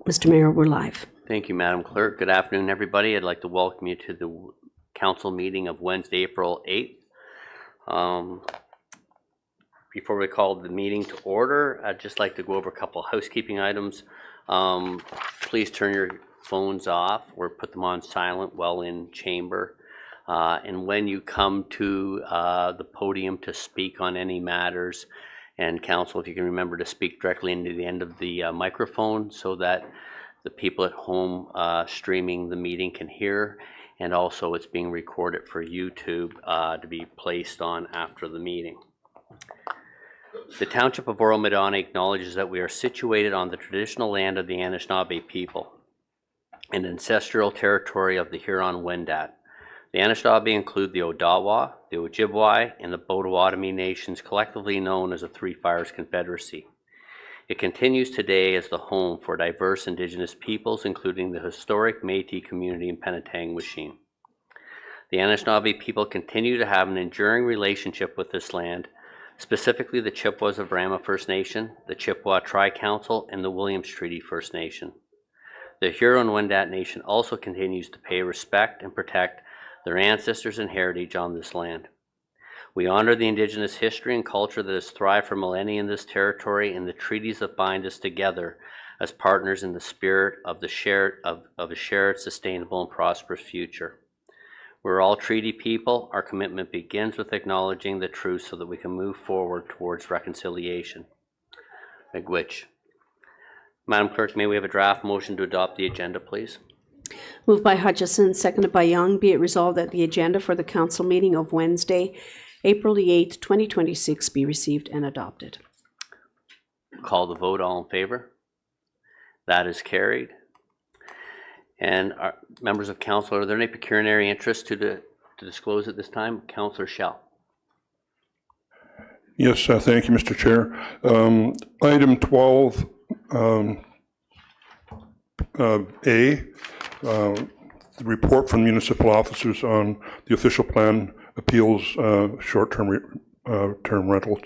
Mr. Mayor, we're live. Thank you, Madam Clerk. Good afternoon, everybody. I'd like to welcome you to the council meeting of Wednesday, April 8th. Before we call the meeting to order, I'd just like to go over a couple of housekeeping items. Please turn your phones off or put them on silent while in chamber. And when you come to the podium to speak on any matters, and council, if you can remember to speak directly into the end of the microphone so that the people at home streaming the meeting can hear, and also it's being recorded for YouTube to be placed on after the meeting. The Township of Oro-Medonte acknowledges that we are situated on the traditional land of the Anishinaabe people, an ancestral territory of the Huron-Wendat. The Anishinaabe include the Odawa, the Ojibwe, and the Potawatomi nations, collectively known as the Three Fires Confederacy. It continues today as the home for diverse Indigenous peoples, including the historic Métis community in Penetang-Wisheen. The Anishinaabe people continue to have an enduring relationship with this land, specifically the Chippewas of Rama First Nation, the Chippewa Tri-Council, and the Williams Treaty First Nation. The Huron-Wendat Nation also continues to pay respect and protect their ancestors and heritage on this land. We honor the Indigenous history and culture that has thrived for millennia in this territory and the treaties that bind us together as partners in the spirit of a shared, sustainable, and prosperous future. We're all treaty people. Our commitment begins with acknowledging the truth so that we can move forward towards reconciliation. Miigwech. Madam Clerk, may we have a draft motion to adopt the agenda, please? Moved by Hutchison, seconded by Young. Be it resolved that the agenda for the council meeting of Wednesday, April the 8th, 2026 be received and adopted. Call the vote. All in favor? That is carried. And our members of council, are there any pecuniary interests to disclose at this time? Councillor Schell. Yes, thank you, Mr. Chair. Item 12, A, the report from municipal officers on the official plan appeals short-term term rentals.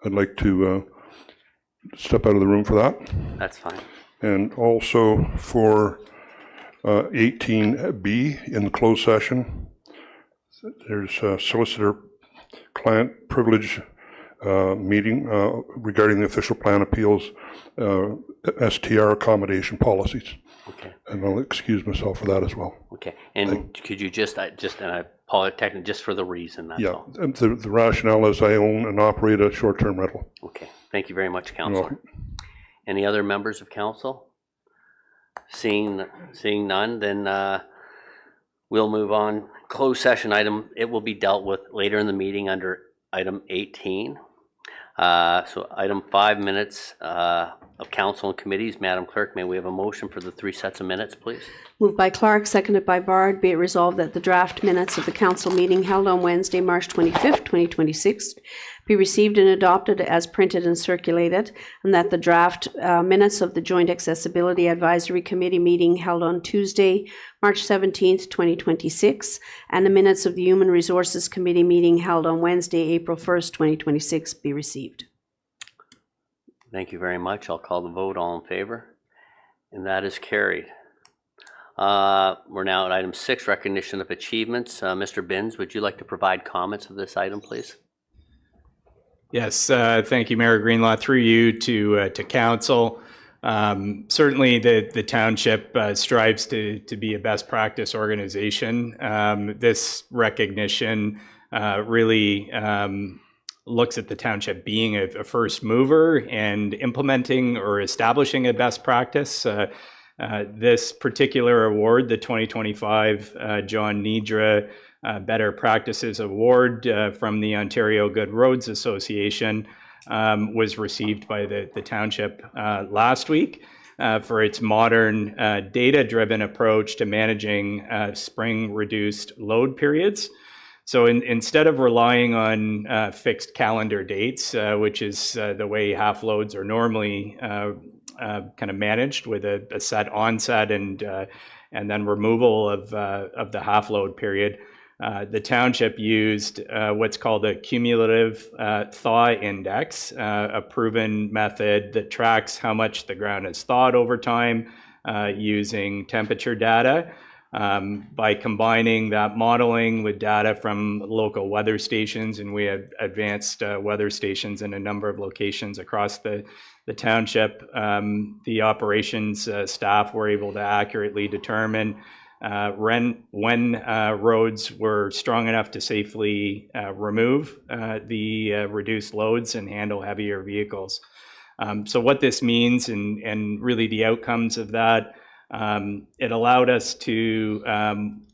I'd like to step out of the room for that. That's fine. And also for 18B in the closed session, there's a solicitor-client privilege meeting regarding the official plan appeals STR accommodation policies. Okay. And I'll excuse myself for that as well. Okay. And could you just and I apologize, just for the reason, that's all. And the rationale is I own and operate a short-term rental. Okay. Thank you very much, Councillor. Any other members of council? Seeing none, then we'll move on. Closed session item, it will be dealt with later in the meeting under item 18. So item 5 minutes of council and committees. Madam Clerk, may we have a motion for the 3 sets of minutes, please? Moved by Clark, seconded by Bard. Be it resolved that the draft minutes of the council meeting held on Wednesday, March 25th, 2026 be received and adopted as printed and circulated, and that the draft minutes of the Joint Accessibility Advisory Committee meeting held on Tuesday, March 17th, 2026, and the minutes of the Human Resources Committee meeting held on Wednesday, April 1st, 2026 be received. Thank you very much. I'll call the vote. All in favor? And that is carried. We're now at item 6, recognition of achievements. Mr. Binns, would you like to provide comments of this item, please? Yes, thank you, Mayor Greenlaw. Through you to council. Certainly the township strives to be a best practice organization. This recognition really looks at the township being a first mover and implementing or establishing a best practice. This particular award, the 2025 John Nidra Better Practices Award from the Ontario Good Roads Association, was received by the township last week for its modern data-driven approach to managing spring reduced load periods. So instead of relying on fixed calendar dates, which is the way half loads are normally kind of managed, with a set onset and then removal of the half load period, The township used what's called a cumulative thaw index, a proven method that tracks how much the ground has thawed over time using temperature data. By combining that modeling with data from local weather stations, and we have advanced weather stations in a number of locations across the township, the operations staff were able to accurately determine when roads were strong enough to safely remove the reduced loads and handle heavier vehicles. So what this means, and really the outcomes of that, it allowed us to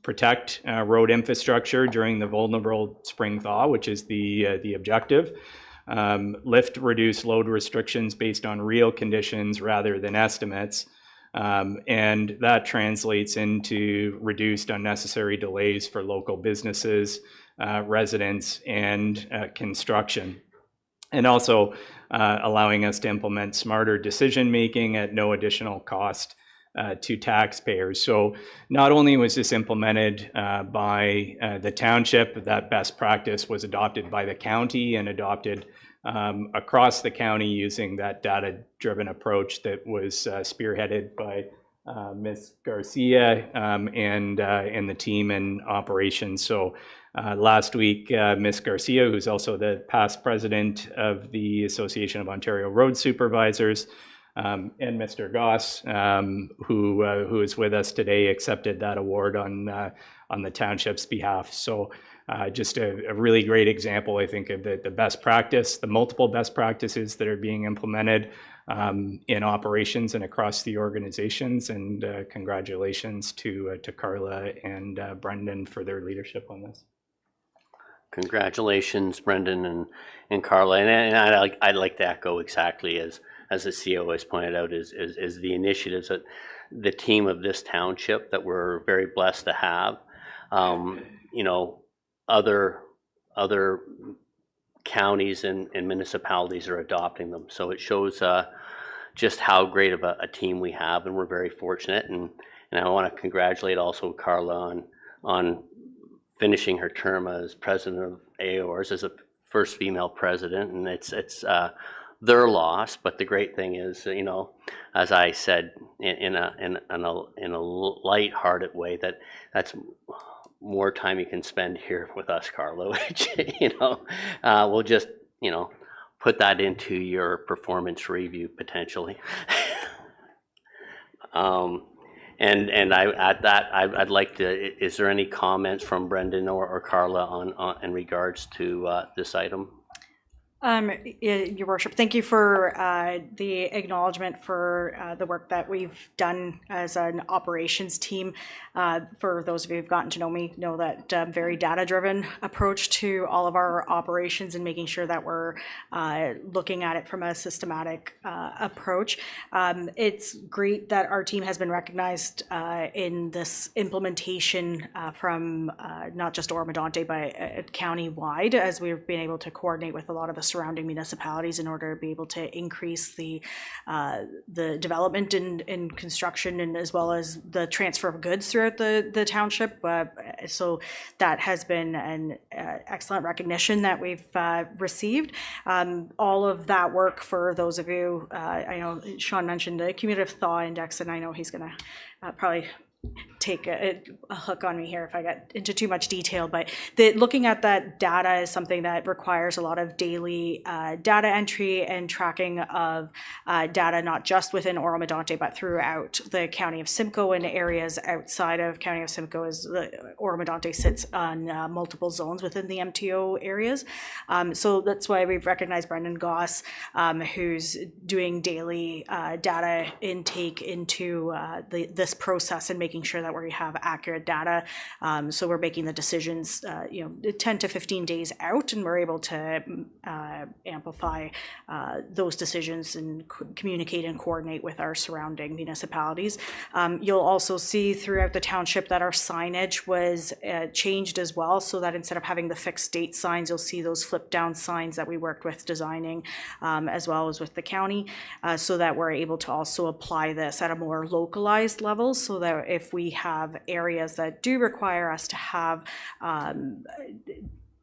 protect road infrastructure during the vulnerable spring thaw, which is the objective. Lift reduce load restrictions based on real conditions rather than estimates. And that translates into reduced unnecessary delays for local businesses, residents, and construction. And also allowing us to implement smarter decision-making at no additional cost to taxpayers. So not only was this implemented by the township, that best practice was adopted by the county and adopted across the county using that data-driven approach that was spearheaded by Ms. Garcia and the team in operations. So last week, Ms. Garcia, who's also the past president of the Association of Ontario Road Supervisors, and Mr. Goss, who is with us today, accepted that award on the township's behalf. So just a really great example, I think, of the best practice, the multiple best practices that are being implemented in operations and across the organizations. And congratulations to Carla and Brendan for their leadership on this. Congratulations, Brendan and Carla. And I'd like to echo exactly as the CEO has pointed out, is the initiatives that the team of this township that we're very blessed to have. You know, other counties and municipalities are adopting them. So it shows just how great of a team we have, and we're very fortunate. And I want to congratulate also Carla on finishing her term as president of AORs, as the first female president, and it's their loss. But the great thing is, you know, as I said in a light-hearted way, that's more time you can spend here with us, Carla, which, you know, we'll just, you know, put that into your performance review potentially. And I'd like to, is there any comments from Brendan or Carla on in regards to this item? Your Worship, thank you for the acknowledgement for the work that we've done as an operations team. For those of you who've gotten to know me, know that very data-driven approach to all of our operations and making sure that we're looking at it from a systematic approach. It's great that our team has been recognized in this implementation from not just Oro-Medonte, but county-wide, as we've been able to coordinate with a lot of the surrounding municipalities in order to be able to increase the development and construction, and as well as the transfer of goods throughout the township. So that has been an excellent recognition that we've received. All of that work, for those of you, I know Sean mentioned the cumulative thaw index, and I know he's going to probably take a hook on me here if I get into too much detail, but looking at that data is something that requires a lot of daily data entry and tracking of data, not just within Oro-Medonte, but throughout the County of Simcoe and areas outside of County of Simcoe, as Oro-Medonte sits on multiple zones within the MTO areas. So that's why we've recognized Brendan Goss, who's doing daily data intake into this process and making sure that we have accurate data. So we're making the decisions, 10 to 15 days out, and we're able to amplify those decisions and communicate and coordinate with our surrounding municipalities. You'll also see throughout the township that our signage was changed as well, so that instead of having the fixed date signs, you'll see those flip down signs that we worked with designing, as well as with the county, so that we're able to also apply this at a more localized level, so that if if we have areas that do require us to have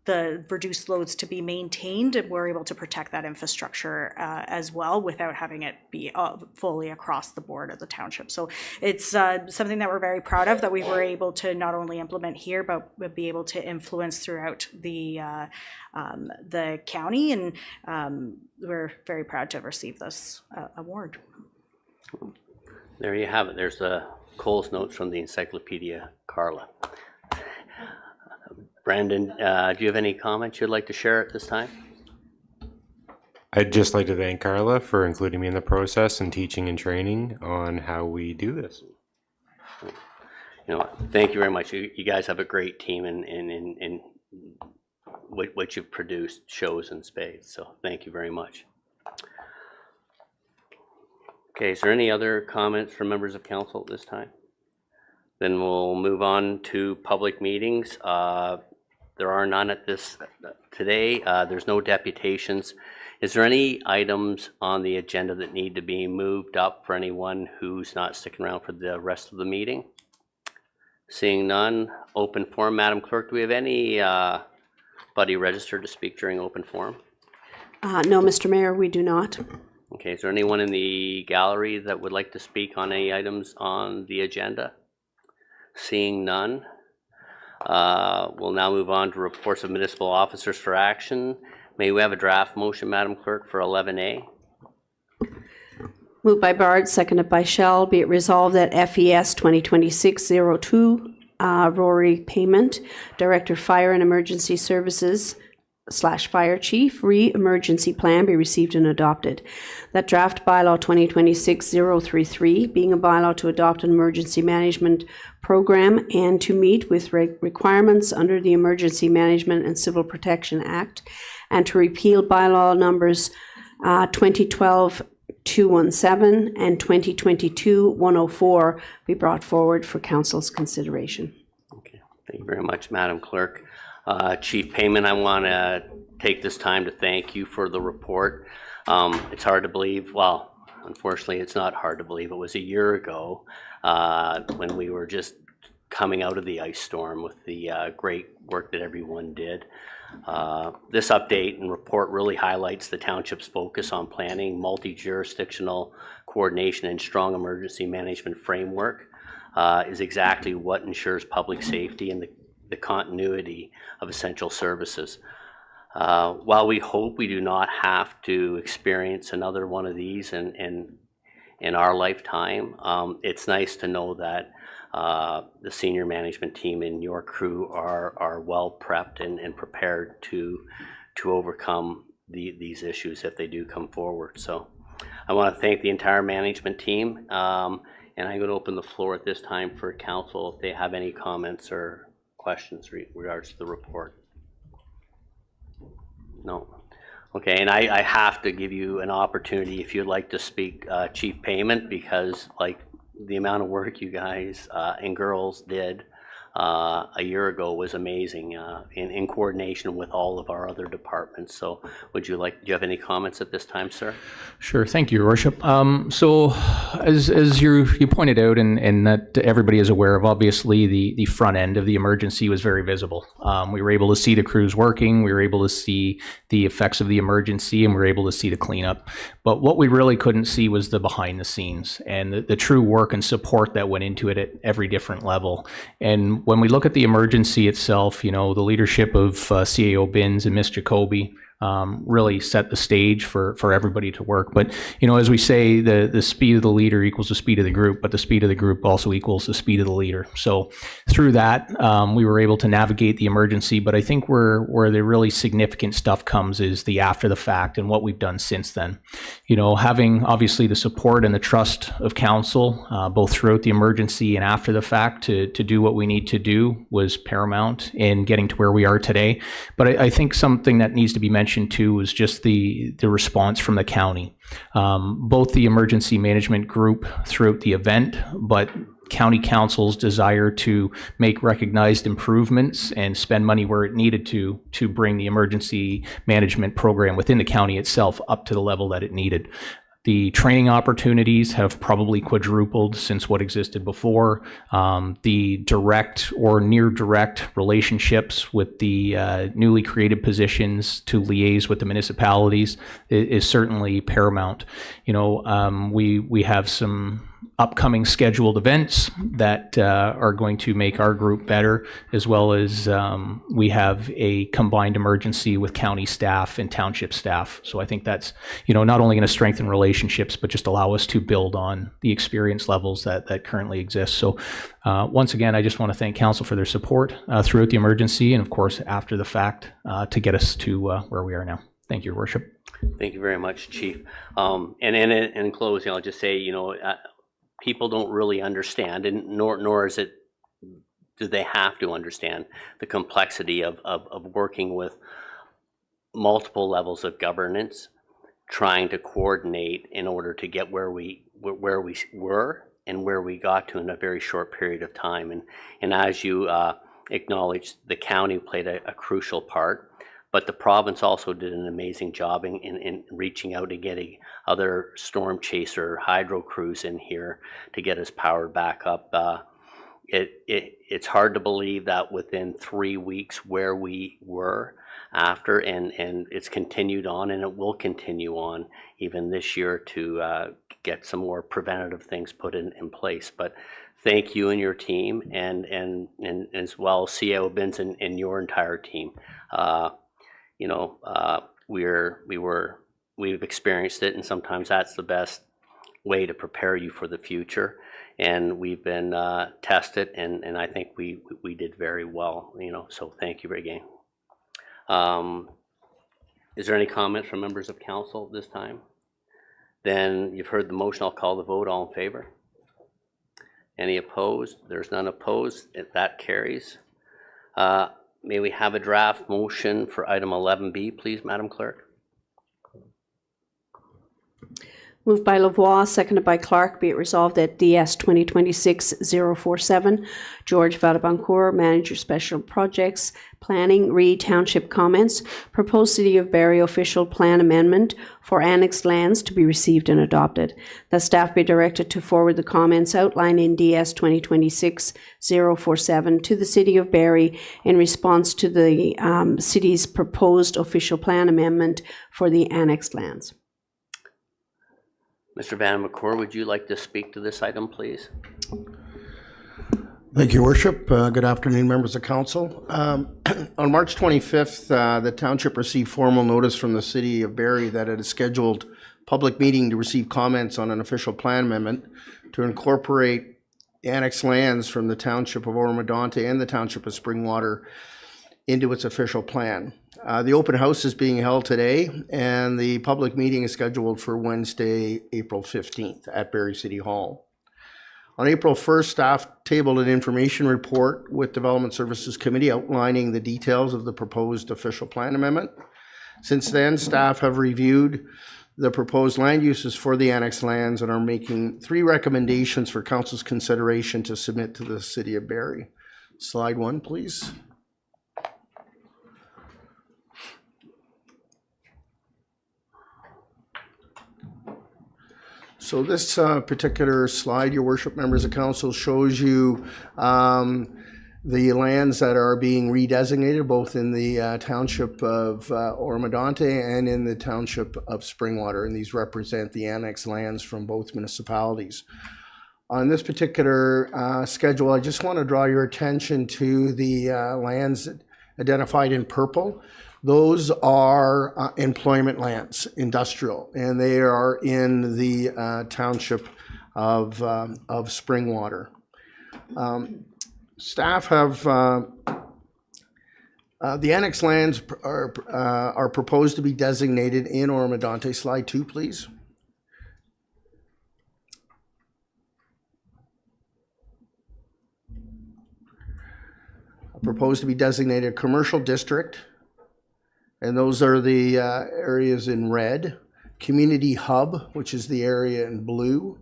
the reduced loads to be maintained, and we're able to protect that infrastructure as well without having it be fully across the board of the township. So it's something that we're very proud of, that we were able to not only implement here, but be able to influence throughout the county, and we're very proud to have received this award. There you have it. There's the Cole's notes from the Encyclopedia Carla. Brandon, do you have any comments you'd like to share at this time? I'd just like to thank Carla for including me in the process and teaching and training on how we do this. Thank you very much. You guys have a great team, and what you've produced shows in spades. So thank you very much. Okay, is there any other comments from members of council at this time? Then we'll move on to public meetings. There are none at this today. There's no deputations. Is there any items on the agenda that need to be moved up for anyone who's not sticking around for the rest of the meeting? Seeing none, open forum. Madam Clerk, do we have anybody registered to speak during open forum? No, Mr. Mayor, we do not. Okay, is there anyone in the gallery that would like to speak on any items on the agenda? Seeing none, we'll now move on to reports of municipal officers for action. May we have a draft motion, Madam Clerk, for 11A? Moved by Bard, seconded by Shell. Be it resolved that FES 2026-02, Rory Payment, Director Fire and Emergency Services / Fire Chief, re-emergency plan be received and adopted. That draft bylaw 2026-033, being a bylaw to adopt an emergency management program and to meet with requirements under the Emergency Management and Civil Protection Act, and to repeal bylaw numbers 2012-217 and 2022-104 be brought forward for council's consideration. Okay, thank you very much, Madam Clerk. Chief Payment, I want to take this time to thank you for the report. It's hard to believe, well, unfortunately it's not hard to believe, it was a year ago when we were just coming out of the ice storm with the great work that everyone did. This update and report really highlights the township's focus on planning, multi-jurisdictional coordination, and strong emergency management framework is exactly what ensures public safety and the continuity of essential services. While we hope we do not have to experience another one of these in our lifetime, it's nice to know that the senior management team and your crew are well prepped and prepared to overcome these issues if they do come forward. So I want to thank the entire management team, and I'm going to open the floor at this time for council if they have any comments or questions regards to the report. No. Okay, and I have to give you an opportunity if you'd like to speak, Chief Payment, because like the amount of work you guys and girls did a year ago was amazing in coordination with all of our other departments. So do you have any comments at this time, sir? Sure. Thank you, Your Worship. So as you pointed out, and that everybody is aware of, obviously the front end of the emergency was very visible. We were able to see the crews working, we were able to see the effects of the emergency, and we were able to see the cleanup. But what we really couldn't see was the behind the scenes and the true work and support that went into it at every different level. And when we look at the emergency itself, the leadership of CAO Binns and Ms. Jacoby really set the stage for everybody to work. But, as we say, the speed of the leader equals the speed of the group, but the speed of the group also equals the speed of the leader. So through that, we were able to navigate the emergency. But I think where the really significant stuff comes is the after the fact and what we've done since then. Having obviously the support and the trust of council, both throughout the emergency and after the fact to do what we need to do was paramount in getting to where we are today. But I think something that needs to be mentioned too was just the response from the county, both the emergency management group throughout the event, but county council's desire to make recognized improvements and spend money where it needed to bring the emergency management program within the county itself up to the level that it needed. The training opportunities have probably quadrupled since what existed before. The direct or near direct relationships with the newly created positions to liaise with the municipalities is certainly paramount. You know, we have some upcoming scheduled events that are going to make our group better, as well as we have a combined emergency with county staff and township staff. So I think that's, you know, not only going to strengthen relationships, but just allow us to build on the experience levels that currently exist. So once again, I just want to thank council for their support throughout the emergency and of course after the fact to get us to where we are now. Thank you, Your Worship. Thank you very much, Chief. And in closing, I'll just say, you know, people don't really understand, and nor is it, do they have to understand the complexity of working with multiple levels of governance, trying to coordinate in order to get where we were and where we got to in a very short period of time. And as you acknowledged, the county played a crucial part. But the province also did an amazing job in reaching out and getting other storm chaser hydro crews in here to get us powered back up. It's hard to believe that within 3 weeks where we were after, and it's continued on, and it will continue on even this year to get some more preventative things put in place. But thank you and your team, and as well CIO Bins and your entire team. You know, we've experienced it, and sometimes that's the best way to prepare you for the future. And we've been tested, and I think we did very well. You know, so thank you again. Is there any comments from members of council this time? Then you've heard the motion. I'll call the vote. All in favor? Any opposed? There's none opposed. That carries. May we have a draft motion for item 11B, please, Madam Clerk? Moved by Lavoie, seconded by Clark. Be it resolved that DS 2026-047, George Vadabancourt, Manager Special Projects, Planning, Reed Township comments, proposed City of Barrie official plan amendment for annexed lands to be received and adopted. That staff be directed to forward the comments outlined in DS 2026-047 to the City of Barrie in response to the city's proposed official plan amendment for the annexed lands. Mr. Van McCourt, would you like to speak to this item, please? Thank you, Worship. Good afternoon, members of council. On March 25th, the township received formal notice from the City of Barrie that it has scheduled public meeting to receive comments on an official plan amendment to incorporate annexed lands from the township of Oro-Medonte and the township of Springwater into its official plan. The open house is being held today, and the public meeting is scheduled for Wednesday, April 15th at Barrie City Hall. On April 1st, staff tabled an information report with Development Services Committee outlining the details of the proposed official plan amendment. Since then, staff have reviewed the proposed land uses for the annexed lands and are making 3 recommendations for council's consideration to submit to the City of Barrie. Slide 1, please. So this particular slide, Your Worship, members of council, shows you the lands that are being redesignated, both in the township of Oro-Medonte and in the township of Springwater, and these represent the annexed lands from both municipalities. On this particular schedule, I just want to draw your attention to the lands identified in purple. Those are employment lands, industrial, and they are in the township of Springwater. Staff have the annexed lands are proposed to be designated in Oro-Medonte. Slide 2, please. Proposed to be designated commercial district. And those are the areas in red. Community hub, which is the area in blue.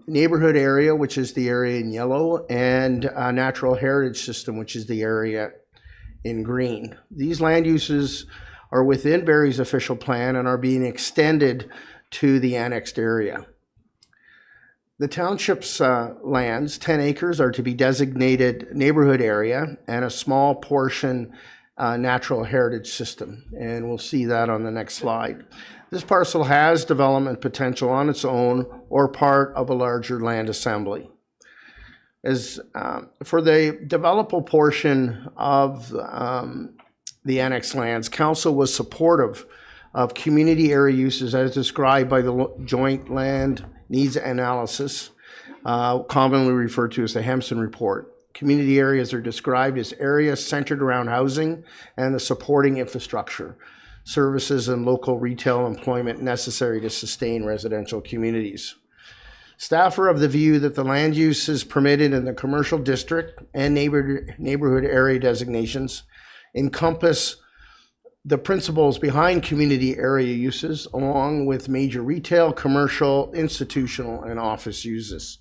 Neighborhood area, which is the area in yellow. And natural heritage system, which is the area in green. These land uses are within Barrie's official plan and are being extended to the annexed area. The township's lands, 10 acres, are to be designated neighborhood area and a small portion natural heritage system. And we'll see that on the next slide. This parcel has development potential on its own or part of a larger land assembly. As for the developable portion of the annexed lands, council was supportive of community area uses as described by the Joint Land Needs Analysis, commonly referred to as the Hempson Report. Community areas are described as areas centered around housing and the supporting infrastructure, services, and local retail employment necessary to sustain residential communities. Staff are of the view that the land uses permitted in the commercial district and neighborhood area designations encompass the principles behind community area uses, along with major retail, commercial, institutional, and office uses.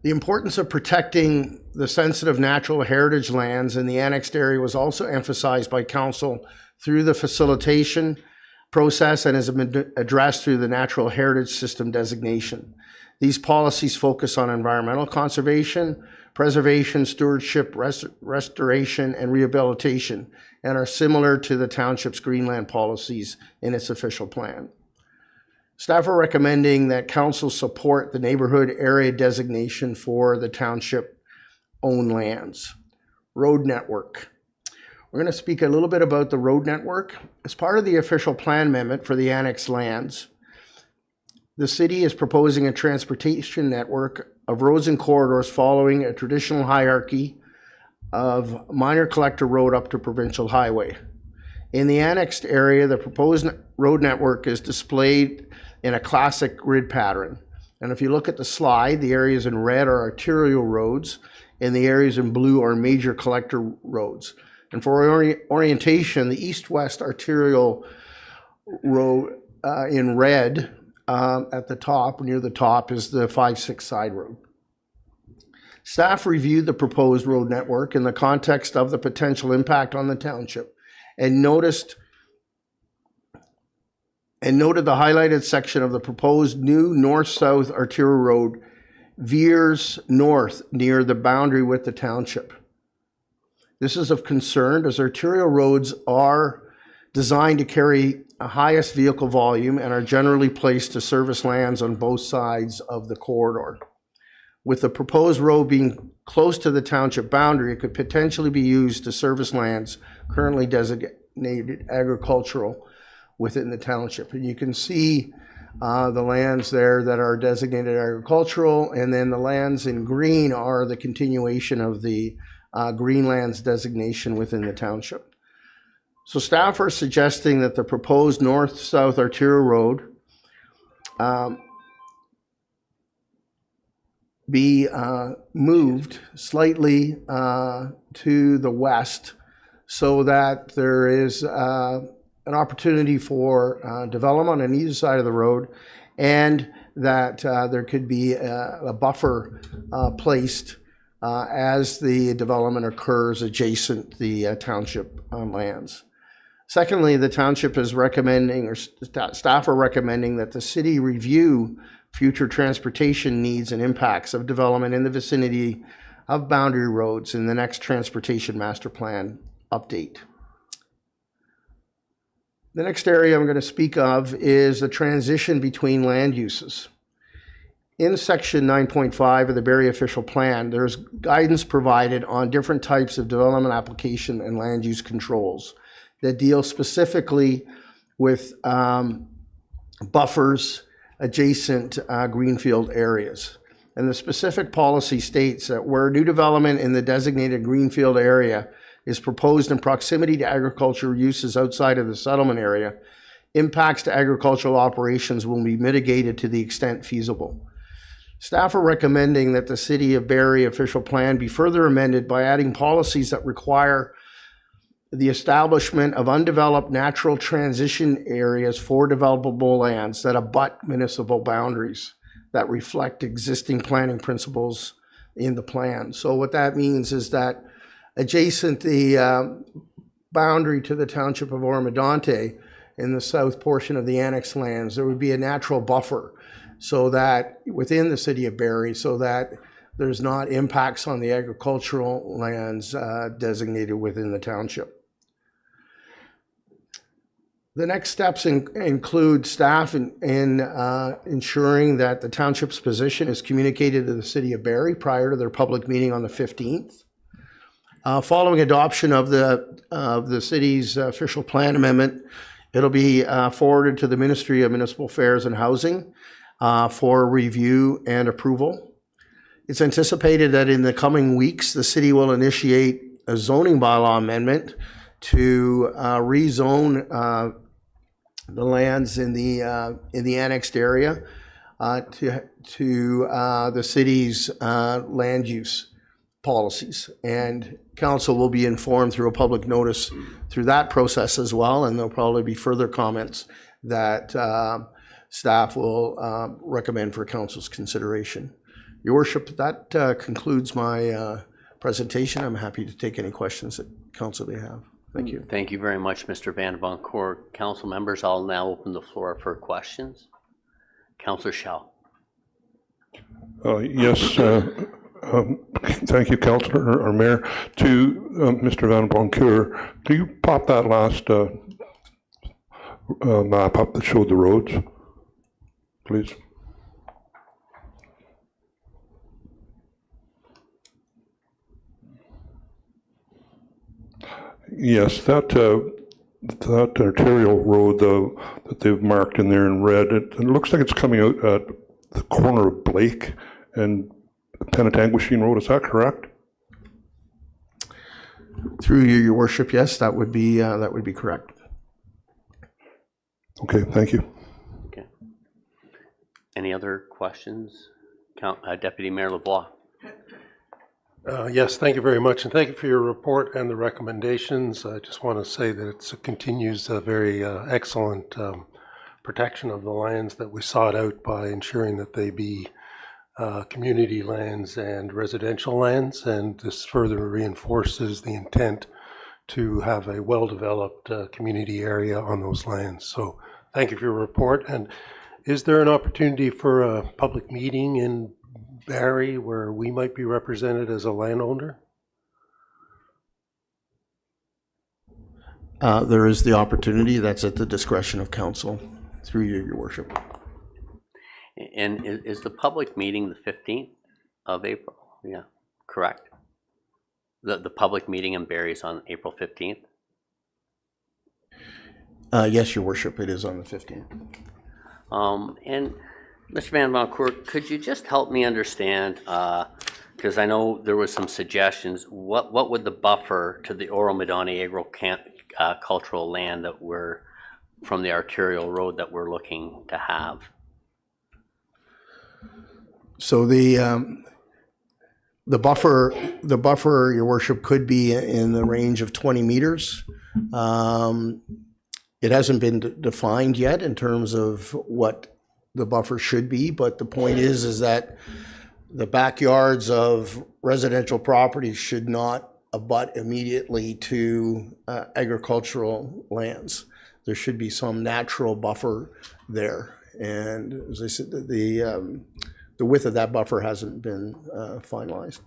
The importance of protecting the sensitive natural heritage lands in the annexed area was also emphasized by council through the facilitation process and has been addressed through the natural heritage system designation. These policies focus on environmental conservation, preservation, stewardship, restoration, and rehabilitation, and are similar to the township's Greenland policies in its official plan. Staff are recommending that council support the neighborhood area designation for the township-owned lands. Road network. We're going to speak a little bit about the road network. As part of the official plan amendment for the annexed lands, the city is proposing a transportation network of roads and corridors following a traditional hierarchy of minor collector road up to provincial highway. In the annexed area, the proposed road network is displayed in a classic grid pattern. And if you look at the slide, the areas in red are arterial roads, and the areas in blue are major collector roads. And for orientation, the east-west arterial road in red at the top, near the top, is the 5-6 side road. Staff reviewed the proposed road network in the context of the potential impact on the township and noted the highlighted section of the proposed new north-south arterial road veers north near the boundary with the township. This is of concern as arterial roads are designed to carry a highest vehicle volume and are generally placed to service lands on both sides of the corridor. With the proposed road being close to the township boundary, it could potentially be used to service lands currently designated agricultural within the township. And you can see the lands there that are designated agricultural, and then the lands in green are the continuation of the Greenlands designation within the township. So staff are suggesting that the proposed north-south arterial road be moved slightly to the west so that there is an opportunity for development on either side of the road, and that there could be a buffer placed as the development occurs adjacent the township lands. Secondly, the township is recommending, or staff are recommending, that the city review future transportation needs and impacts of development in the vicinity of boundary roads in the next transportation master plan update. The next area I'm going to speak of is the transition between land uses. In section 9.5 of the Barrie official plan, there's guidance provided on different types of development application and land use controls that deal specifically with buffers adjacent greenfield areas. And the specific policy states that where new development in the designated greenfield area is proposed in proximity to agricultural uses outside of the settlement area, impacts to agricultural operations will be mitigated to the extent feasible. Staff are recommending that the City of Barrie official plan be further amended by adding policies that require the establishment of undeveloped natural transition areas for developable lands that abut municipal boundaries that reflect existing planning principles in the plan. So what that means is that adjacent the boundary to the township of Oro-Medonte, in the south portion of the annex lands, there would be a natural buffer so that within the city of Barrie, so that there's not impacts on the agricultural lands designated within the township. The next steps include staff in ensuring that the township's position is communicated to the city of Barrie prior to their public meeting on the 15th. Following adoption of the city's official plan amendment, it'll be forwarded to the Ministry of Municipal Affairs and Housing for review and approval. It's anticipated that in the coming weeks, the city will initiate a zoning bylaw amendment to rezone the lands in the annexed area to the city's land use policies. And council will be informed through a public notice through that process as well, and there'll probably be further comments that staff will recommend for council's consideration. Your worship, that concludes my presentation. I'm happy to take any questions that council may have. Thank you. Thank you very much, Mr. Van Boncourt. Council members, I'll now open the floor for questions. Councillor Schell. Yes, thank you, Councillor or Mayor. To Mr. Van Boncourt, do you pop that last map up that showed the roads, please? Yes, that arterial road that they've marked in there in red, it looks like it's coming out at the corner of Blake and Penetanguishene Road. Is that correct? Through you, your worship, yes, that would be correct. Okay, thank you. Okay. Any other questions? Deputy Mayor LeBlanc. Yes, thank you very much, and thank you for your report and the recommendations. I just want to say that it continues a very excellent protection of the lands that we sought out by ensuring that they be community lands and residential lands, and this further reinforces the intent to have a well-developed community area on those lands. So thank you for your report. And is there an opportunity for a public meeting in Barrie where we might be represented as a landowner? There is the opportunity. That's at the discretion of council. Through you, your worship. And is the public meeting the 15th of April? Yeah, correct. The public meeting in Barrie is on April 15th? Yes, your worship, it is on the 15th. And Mr. Van Boncourt, could you just help me understand, because I know there was some suggestions, what would the buffer to the Oro-Medonte agricultural land that we're, from the arterial road that we're looking to have? So the buffer, your worship, could be in the range of 20 meters. It hasn't been defined yet in terms of what the buffer should be, but the point is that the backyards of residential properties should not abut immediately to agricultural lands. There should be some natural buffer there, and as I said, the width of that buffer hasn't been finalized.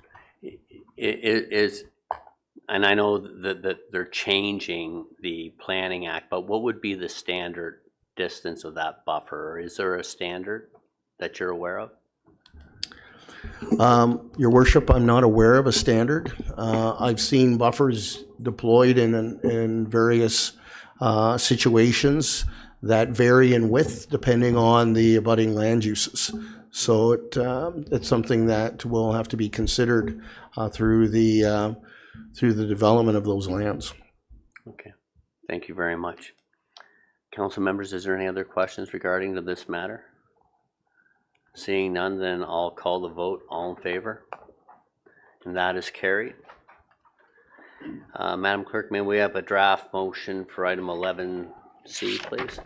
And I know that they're changing the Planning Act, but what would be the standard distance of that buffer? Is there a standard that you're aware of? Your worship, I'm not aware of a standard. I've seen buffers deployed in various situations that vary in width depending on the abutting land uses. So it's something that will have to be considered through the development of those lands. Okay, thank you very much. Council members, is there any other questions regarding to this matter? Seeing none, then I'll call the vote. All in favor? And that is carried. Madam Clerk, may we have a draft motion for item 11C, please?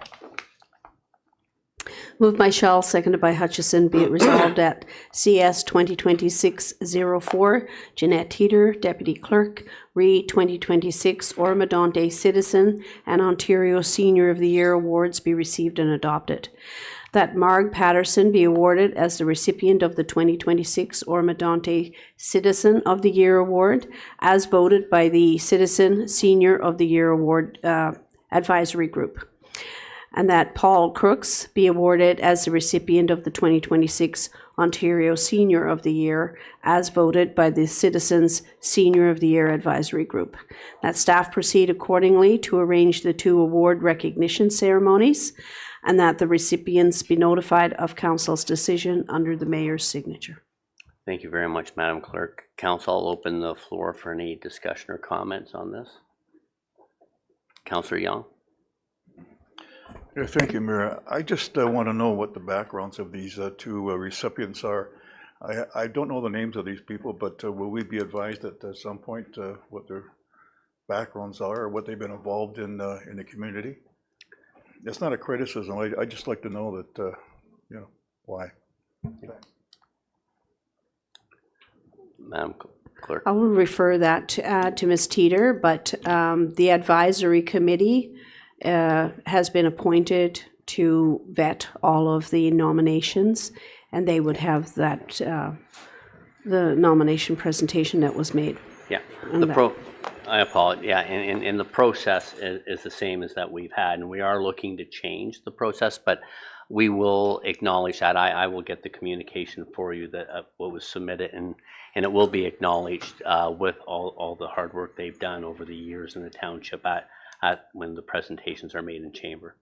Moved by Shell, seconded by Hutchison, be it resolved that CS 2026-04, Jeanette Teeter, Deputy Clerk, RE 2026, Oro-Medonte Citizen, and Ontario Senior of the Year awards be received and adopted. That Marg Patterson be awarded as the recipient of the 2026 Oro-Medonte Citizen of the Year Award, as voted by the Citizen Senior of the Year Award Advisory Group. And that Paul Crooks be awarded as the recipient of the 2026 Ontario Senior of the Year, as voted by the Citizens Senior of the Year Advisory Group. That staff proceed accordingly to arrange the 2 award recognition ceremonies, and that the recipients be notified of Council's decision under the Mayor's signature. Thank you very much, Madam Clerk. Council, I'll open the floor for any discussion or comments on this. Councillor Young. Yeah, thank you, Mayor. I just want to know what the backgrounds of these 2 recipients are. I don't know the names of these people, but will we be advised at some point what their backgrounds are or what they've been involved in the community? It's not a criticism. I just like to know that, why. Madam Clerk. I will refer that to Ms. Teeter, but the advisory committee has been appointed to vet all of the nominations, and they would have that the nomination presentation that was made. Yeah, And I apologize. Yeah, and the process is the same as that we've had, and we are looking to change the process, but we will acknowledge that. I will get the communication for you that what was submitted, and it will be acknowledged with all the hard work they've done over the years in the township at when the presentations are made in chamber.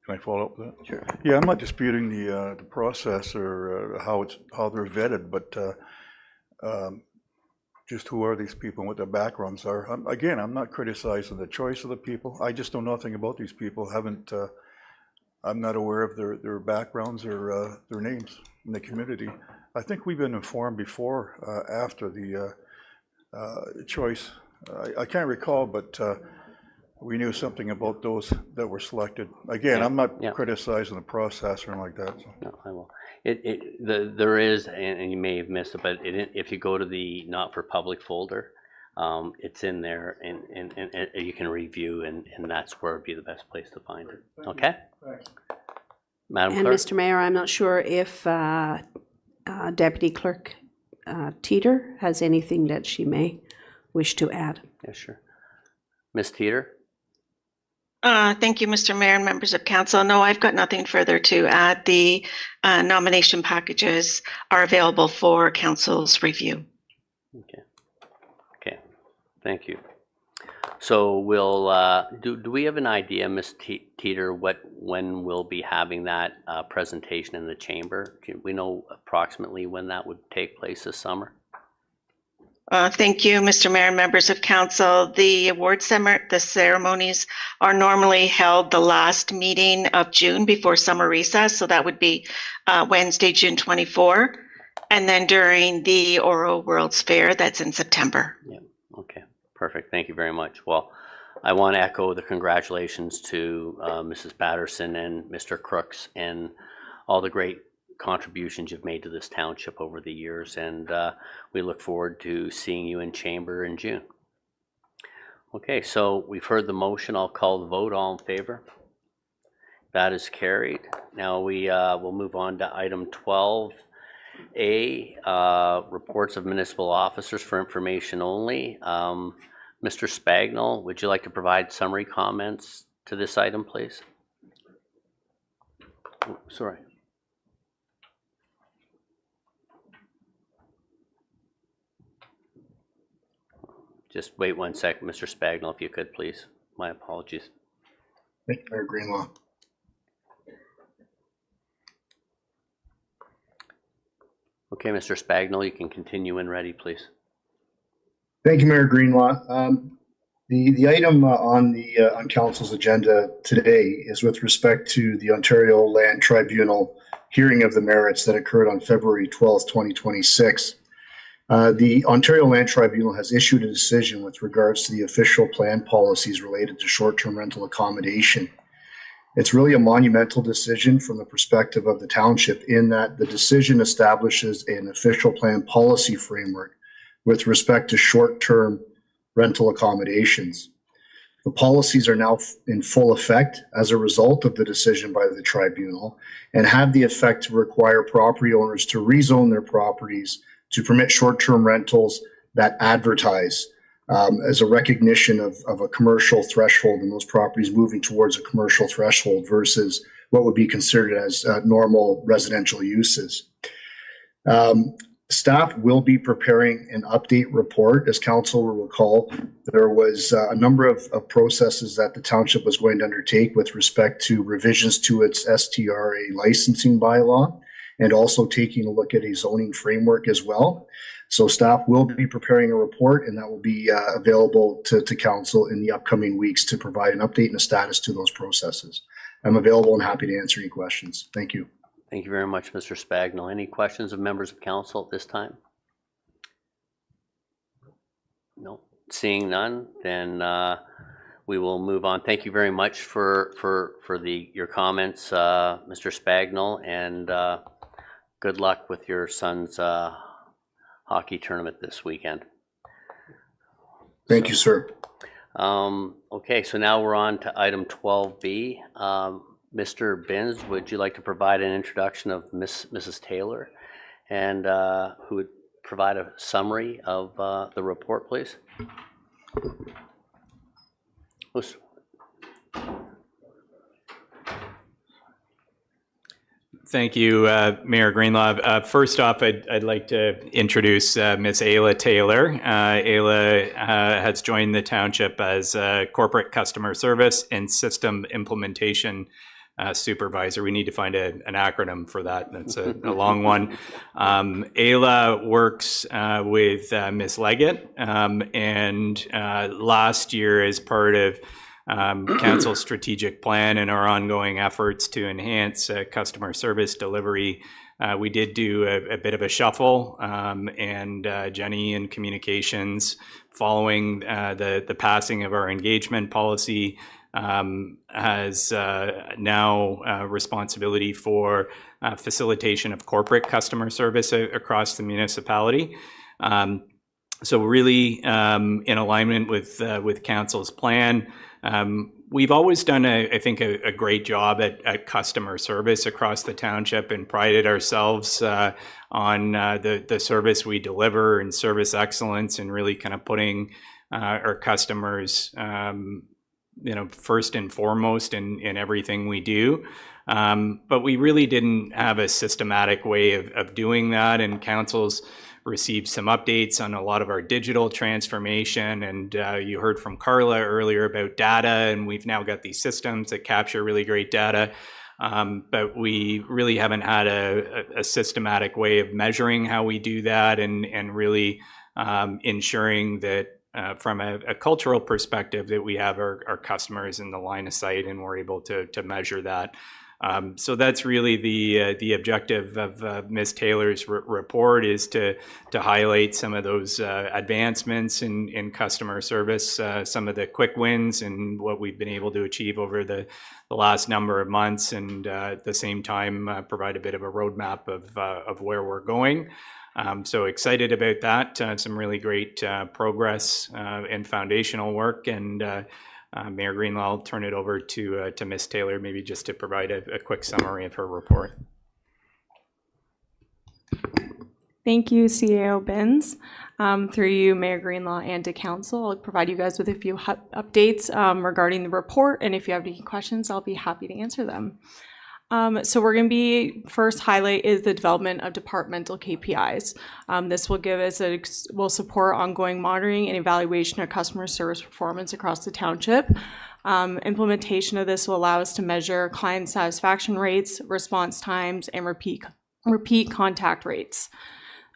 Can I follow up with that? Sure. Yeah, I'm not disputing the process or how they're vetted, but just who are these people and what their backgrounds are. I'm not criticizing the choice of the people. I just know nothing about these people. I'm not aware of their backgrounds or their names in the community. I think we've been informed before after the choice. I can't recall, but we knew something about those that were selected. Again, I'm not criticizing the process or anything like that. So. No, I will. There is, and you may have missed it, but if you go to the not for public folder, it's in there, and you can review, and that's where would be the best place to find it. Okay. Thanks. Madam And Clerk. Mr. Mayor, I'm not sure if Deputy Clerk Teeter has anything that she may wish to add. Yeah, sure. Ms. Teeter. Thank you, Mr. Mayor and members of council. No, I've got nothing further to add. The nomination packages are available for council's review. Okay. Thank you. So we'll do we have an idea, Ms. Teeter, when we'll be having that presentation in the chamber? Do we know approximately when that would take place this summer? Thank you, Mr. Mayor and members of council. The the ceremonies are normally held the last meeting of June before summer recess. So that would be Wednesday, June 24. And then during the Oro World's Fair, that's in September. Yeah, okay, perfect. Thank you very much. Well, I want to echo the congratulations to Mrs. Patterson and Mr. Crooks and all the great contributions you've made to this township over the years, and we look forward to seeing you in chamber in June. Okay, so we've heard the motion. I'll call the vote. All in favor? That is carried. Now we will move on to item 12A, reports of municipal officers for information only. Mr. Spagnell, would you like to provide summary comments to this item, please? Oh, sorry. Just wait 1 second, Mr. Spagnell, if you could, please. My apologies. Thank you, Mayor Greenlaw. Okay, Mr. Spagnell, you can continue when ready, please. Thank you, Mayor Greenlaw. The item on council's agenda today is with respect to the Ontario Land Tribunal hearing of the merits that occurred on February 12th, 2026. The Ontario Land Tribunal has issued a decision with regards to the official plan policies related to short-term rental accommodation. It's really a monumental decision from the perspective of the township in that the decision establishes an official plan policy framework with respect to short-term rental accommodations. The policies are now in full effect as a result of the decision by the tribunal and have the effect to require property owners to rezone their properties to permit short-term rentals that advertise as a recognition of a commercial threshold in those properties moving towards a commercial threshold versus what would be considered as normal residential uses. Staff will be preparing an update report. As council will recall, there was a number of processes that the township was going to undertake with respect to revisions to its STRA licensing bylaw and also taking a look at a zoning framework as well. So staff will be preparing a report, and that will be available to council in the upcoming weeks to provide an update and a status to those processes. I'm available and happy to answer any questions. Thank you. Thank you very much, Mr. Spagnell. Any questions of members of council at this time? No. Seeing none, then we will move on. Thank you very much for your comments, Mr. Spagnell, and good luck with your son's hockey tournament this weekend. Thank you, sir. Okay, so now we're on to item 12B. Mr. Binns, would you like to provide an introduction of Mrs. Taylor, and who would provide a summary of the report, please? Thank you, Mayor Greenlaw. First off, I'd like to introduce Ms. Ayla Taylor. Ayla has joined the township as Corporate Customer Service and System Implementation Supervisor. We need to find an acronym for that. That's a long one. Ayla works with Ms. Leggett, and last year, as part of Council's strategic plan and our ongoing efforts to enhance customer service delivery, we did do a bit of a shuffle, and Jenny in communications, following the passing of our engagement policy, has now responsibility for facilitation of corporate customer service across the municipality. So really, in alignment with Council's plan, we've always done, I think, a great job at customer service across the township and prided ourselves on the service we deliver and service excellence, and really kind of putting our customers first and foremost in everything we do. But we really didn't have a systematic way of doing that, and Council's received some updates on a lot of our digital transformation, and you heard from Carla earlier about data, and we've now got these systems that capture really great data, but we really haven't had a systematic way of measuring how we do that, and really ensuring that from a cultural perspective that we have our customers in the line of sight and we're able to measure that. So that's really the objective of Ms. Taylor's report, is to highlight some of those advancements in customer service, some of the quick wins and what we've been able to achieve over the last number of months, and at the same time provide a bit of a roadmap of where we're going. So excited about that. Some really great progress and foundational work, and Mayor Greenlaw, I'll turn it over to Ms. Taylor, maybe just to provide a quick summary of her report. Thank you, CAO Binns. Through you, Mayor Greenlaw, and to Council, I'll provide you guys with a few updates regarding the report, and if you have any questions, I'll be happy to answer them. So we're going to be, first highlight is the development of departmental KPIs. This will give us will support ongoing monitoring and evaluation of customer service performance across the township. Implementation of this will allow us to measure client satisfaction rates, response times, and repeat contact rates.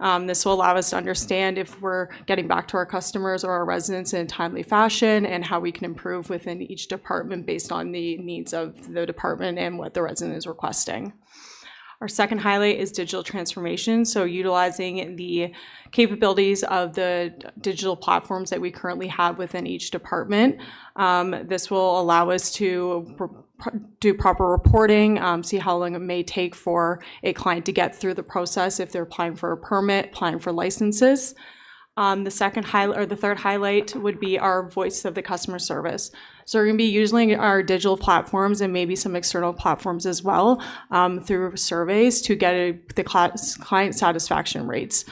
This will allow us to understand if we're getting back to our customers or our residents in a timely fashion, and how we can improve within each department based on the needs of the department and what the resident is requesting. Our second highlight is digital transformation, so utilizing the capabilities of the digital platforms that we currently have within each department. This will allow us to do proper reporting, see how long it may take for a client to get through the process if they're applying for a permit, applying for licenses. The second highlight, or the third highlight, would be our voice of the customer service. So we're going to be using our digital platforms and maybe some external platforms as well through surveys to get the client satisfaction rates.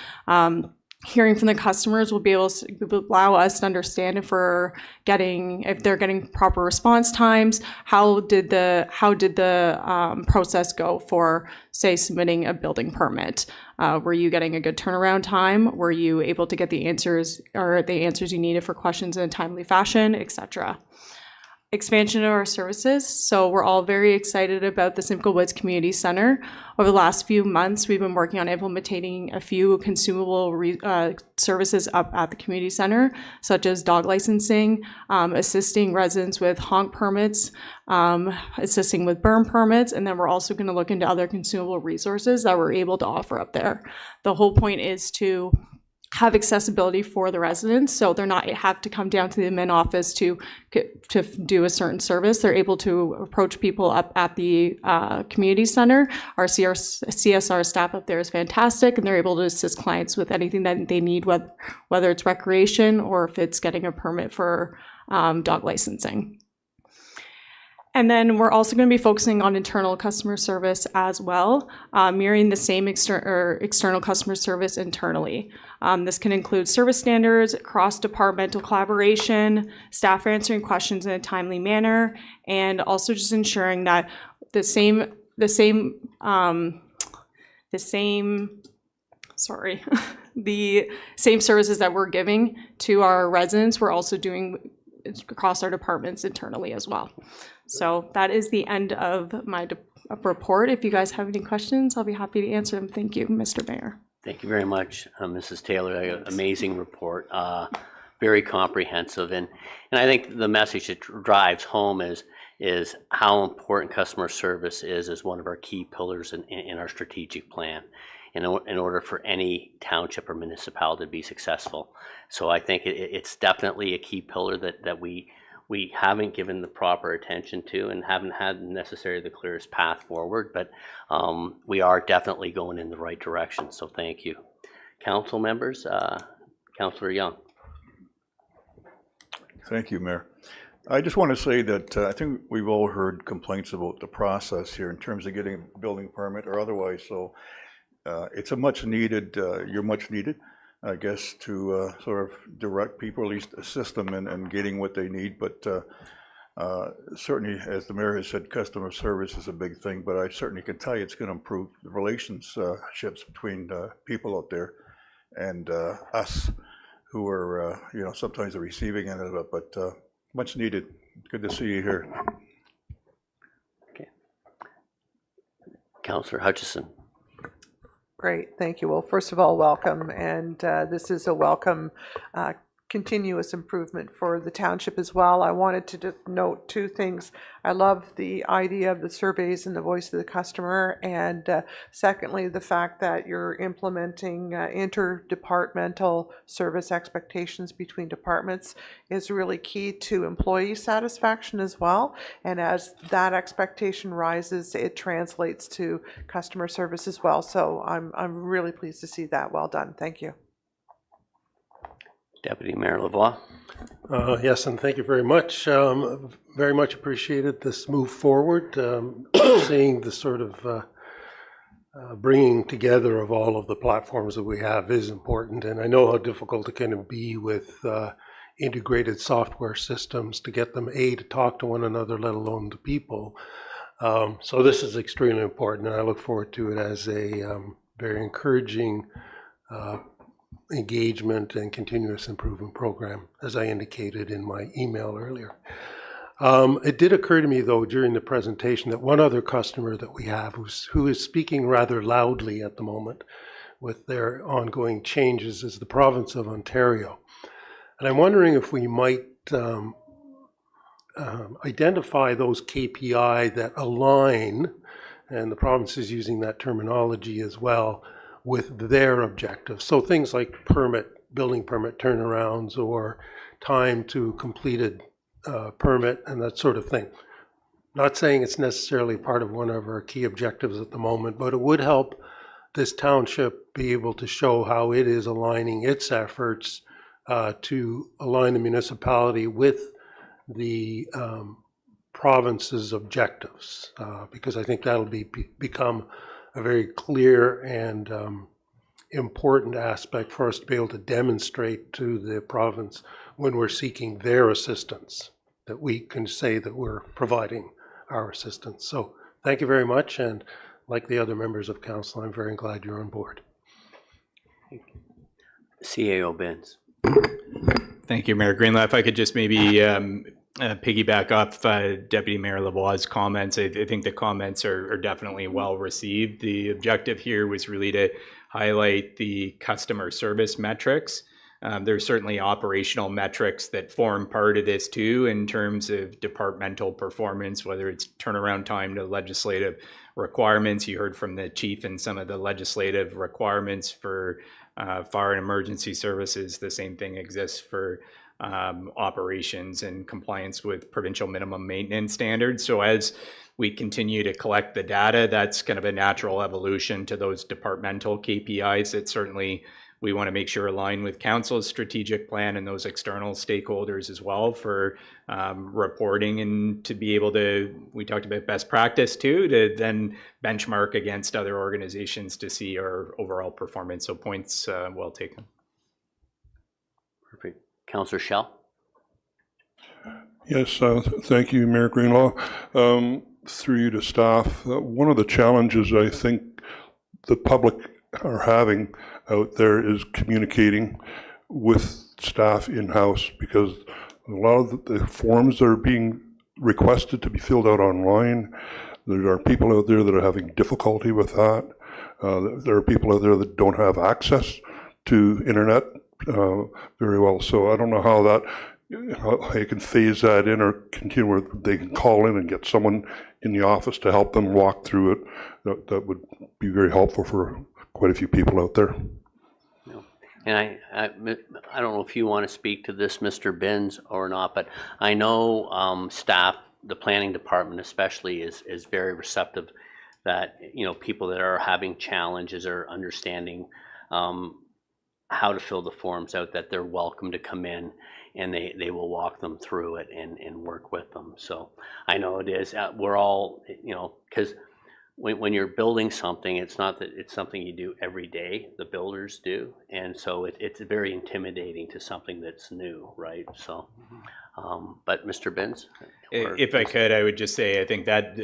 Hearing from the customers will be able to allow us to understand if they're getting proper response times. How did the process go for, say, submitting a building permit? Were you getting a good turnaround time? Were you able to get the answers you needed for questions in a timely fashion, etc.? Expansion of our services. So we're all very excited about the Simcoe Woods Community Center. Over the last few months, we've been working on implementing a few consumable services up at the community center, such as dog licensing, assisting residents with honk permits, assisting with burn permits, and then we're also going to look into other consumable resources that we're able to offer up there. The whole point is to have accessibility for the residents, so they're not have to come down to the admin office to do a certain service. They're able to approach people up at the community center. Our CSR staff up there is fantastic, and they're able to assist clients with anything that they need, whether it's recreation or if it's getting a permit for dog licensing. And then we're also going to be focusing on internal customer service as well, mirroring the same external customer service internally. This can include service standards, cross-departmental collaboration, staff answering questions in a timely manner, and also just ensuring that the same services that we're giving to our residents, we're also doing across our departments internally as well. So that is the end of my report. If you guys have any questions, I'll be happy to answer them. Thank you, Mr. Mayor. Thank you very much, Mrs. Taylor. Amazing report, very comprehensive, and I think the message that drives home is how important customer service is as one of our key pillars in our strategic plan, in order for any township or municipality to be successful. So I think it's definitely a key pillar that we haven't given the proper attention to and haven't had necessarily the clearest path forward, but we are definitely going in the right direction, so thank you. Council members, Councillor Young. Thank you, Mayor. I just want to say that I think we've all heard complaints about the process here in terms of getting a building permit or otherwise, so it's a much needed, you're much needed, I guess, to sort of direct people, at least assist them in getting what they need. But certainly, as the mayor has said, customer service is a big thing, but I certainly can tell you it's going to improve the relationships between people out there and us who are, sometimes the receiving end of it, but much needed. Good to see you here. Okay. Councillor Hutchison. Great, thank you. Well, first of all, welcome, and this is a welcome continuous improvement for the township as well. I wanted to just note two things. I love the idea of the surveys and the voice of the customer, and secondly, the fact that you're implementing interdepartmental service expectations between departments is really key to employee satisfaction as well. And as that expectation rises, it translates to customer service as well. So I'm really pleased to see that. Well done. Thank you. Deputy Mayor Lavoie. Yes, and thank you very much. Very much appreciated this move forward. Seeing the sort of bringing together of all of the platforms that we have is important, and I know how difficult it can be with integrated software systems to get them to talk to one another, let alone to people. So this is extremely important, and I look forward to it as a very encouraging engagement and continuous improvement program, as I indicated in my email earlier. It did occur to me, though, during the presentation that one other customer that we have who is speaking rather loudly at the moment with their ongoing changes is the province of Ontario. And I'm wondering if we might identify those KPI that align and the province is using that terminology as well with their objectives. So things like building permit turnarounds or time to completed permit and that sort of thing. Not saying it's necessarily part of one of our key objectives at the moment, but it would help this township be able to show how it is aligning its efforts to align the municipality with the province's objectives, because I think that'll become a very clear and important aspect for us to be able to demonstrate to the province when we're seeking their assistance, that we can say that we're providing our assistance. So thank you very much, and like the other members of council, I'm very glad you're on board. CAO Benz. Thank you, Mayor Greenlaw. If I could just maybe piggyback off Deputy Mayor Lavoie's comments. I think the comments are definitely well received. The objective here was really to highlight the customer service metrics. There's certainly operational metrics that form part of this too, in terms of departmental performance, whether it's turnaround time to legislative requirements. You heard from the chief and some of the legislative requirements for fire and emergency services. The same thing exists for operations and compliance with provincial minimum maintenance standards. So as we continue to collect the data, that's kind of a natural evolution to those departmental KPIs that certainly we want to make sure align with council's strategic plan and those external stakeholders as well for reporting, and to be able to, we talked about best practice too, to then benchmark against other organizations to see our overall performance. So points well taken. Perfect. Councillor Schell. Yes, thank you, Mayor Greenlaw. Through you to staff, one of the challenges I think the public are having out there is communicating with staff in-house, because a lot of the forms that are being requested to be filled out online, there are people out there that are having difficulty with that. There are people out there that don't have access to internet very well. So I don't know how you can phase that in or continue where they can call in and get someone in the office to help them walk through it. That would be very helpful for quite a few people out there. And I don't know if you want to speak to this, Mr. Benz, or not, but I know staff, the planning department especially, is very receptive that, people that are having challenges are understanding how to fill the forms out, that they're welcome to come in and they will walk them through it and work with them. So I know it is, we're all, because when you're building something, it's not that it's something you do every day, the builders do. And so it's very intimidating to something that's new, right? So, but Mr. Benz? If I could, I would just say, I think that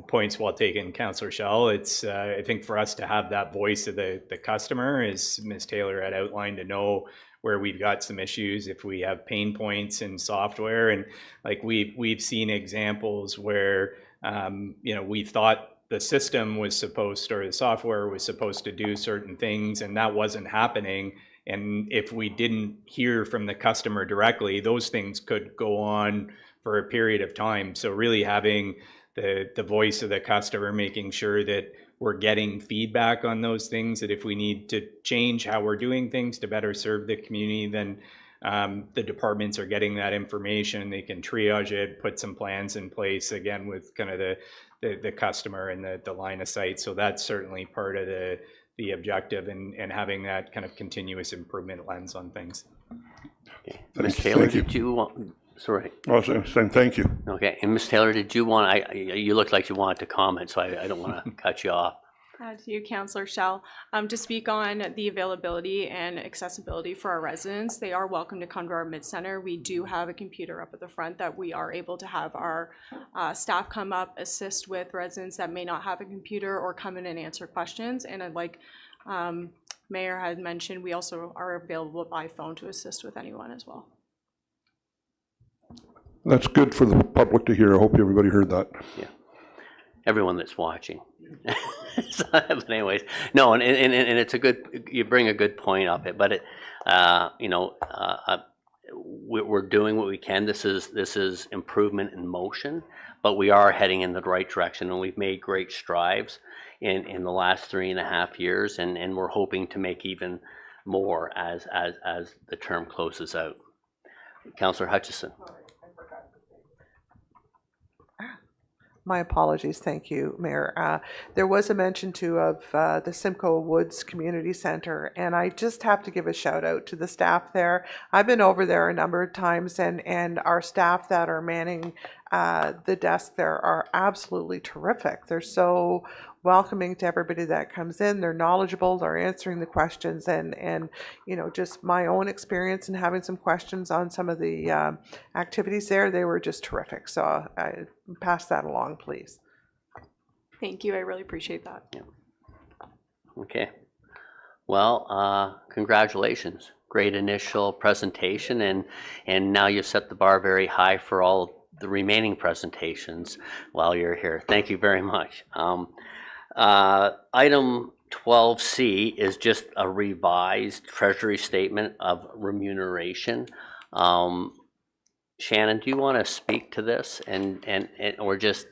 point's well taken, Councillor Schell. It's, I think for us to have that voice of the customer, as Ms. Taylor had outlined, to know where we've got some issues, if we have pain points in software. And like we've seen examples where, we thought the system was supposed, or the software was supposed to do certain things, and that wasn't happening. And if we didn't hear from the customer directly, those things could go on for a period of time. So really having the voice of the customer, making sure that we're getting feedback on those things, that if we need to change how we're doing things to better serve the community, then the departments are getting that information. They can triage it, put some plans in place, again, with kind of the customer and the line of sight. So that's certainly part of the objective, and having that kind of continuous improvement lens on things. Okay. Ms. Taylor, did you want, sorry. I was saying thank you. Okay, and Ms. Taylor, did you want, you looked like you wanted to comment, so I don't want to cut you off. To you, Councillor Schell, to speak on the availability and accessibility for our residents. They are welcome to come to our mid-center. We do have a computer up at the front that we are able to have our staff come up, assist with residents that may not have a computer, or come in and answer questions. And like Mayor had mentioned, we also are available by phone to assist with anyone as well. That's good for the public to hear. I hope everybody heard that. Yeah. Everyone that's watching. But anyways, no, and it's a good, you bring a good point up, but we're doing what we can. This is improvement in motion, but we are heading in the right direction, and we've made great strides in the last 3.5 years, and we're hoping to make even more as the term closes out. Councillor Hutchison. My apologies. Thank you, Mayor. There was a mention too of the Simcoe Woods Community Center, and I just have to give a shout out to the staff there. I've been over there a number of times, and our staff that are manning the desk there are absolutely terrific. They're so welcoming to everybody that comes in. They're knowledgeable, they're answering the questions, and you know, just my own experience in having some questions on some of the activities there, they were just terrific. So I pass that along, please. Thank you. I really appreciate that. Yeah. Okay. Well, congratulations. Great initial presentation, and now you've set the bar very high for all the remaining presentations while you're here. Thank you very much. Item 12C is just a revised Treasury statement of remuneration. Shannon, do you want to speak to this and or just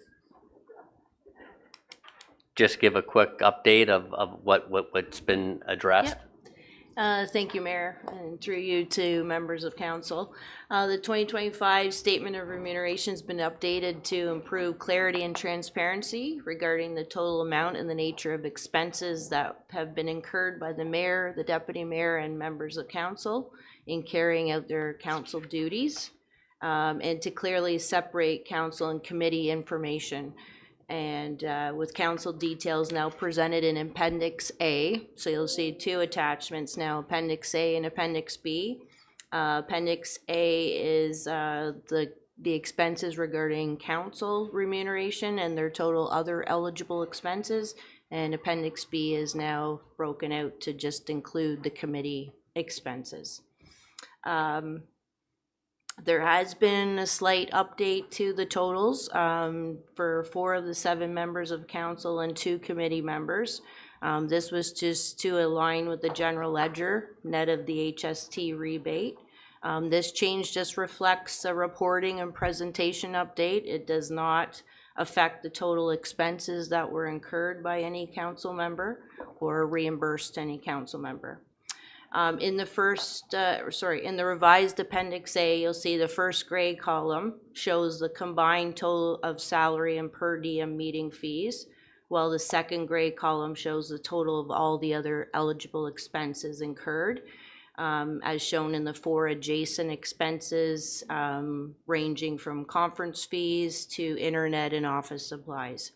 give a quick update of what's been addressed? Yep. Thank you, Mayor, and through you to members of council. The 2025 Statement of Remuneration has been updated to improve clarity and transparency regarding the total amount and the nature of expenses that have been incurred by the mayor, the deputy mayor, and members of council in carrying out their council duties, and to clearly separate council and committee information. And with council details now presented in Appendix A. So you'll see two attachments now, Appendix A and Appendix B. Appendix A is the expenses regarding council remuneration and their total other eligible expenses. And Appendix B is now broken out to just include the committee expenses. There has been a slight update to the totals for 4 of the 7 members of council and 2 committee members. This was just to align with the general ledger net of the HST rebate. This change just reflects a reporting and presentation update. It does not affect the total expenses that were incurred by any council member or reimbursed to any council member. In the revised Appendix A, you'll see the first gray column shows the combined total of salary and per diem meeting fees, while the second gray column shows the total of all the other eligible expenses incurred, as shown in the 4 adjacent expenses, ranging from conference fees to internet and office supplies.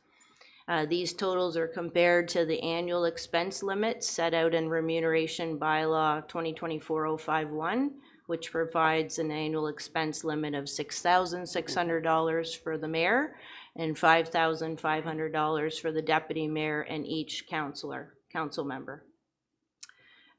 These totals are compared to the annual expense limits set out in Remuneration Bylaw 2024-051, which provides an annual expense limit of $6,600 for the mayor and $5,500 for the deputy mayor and each council member.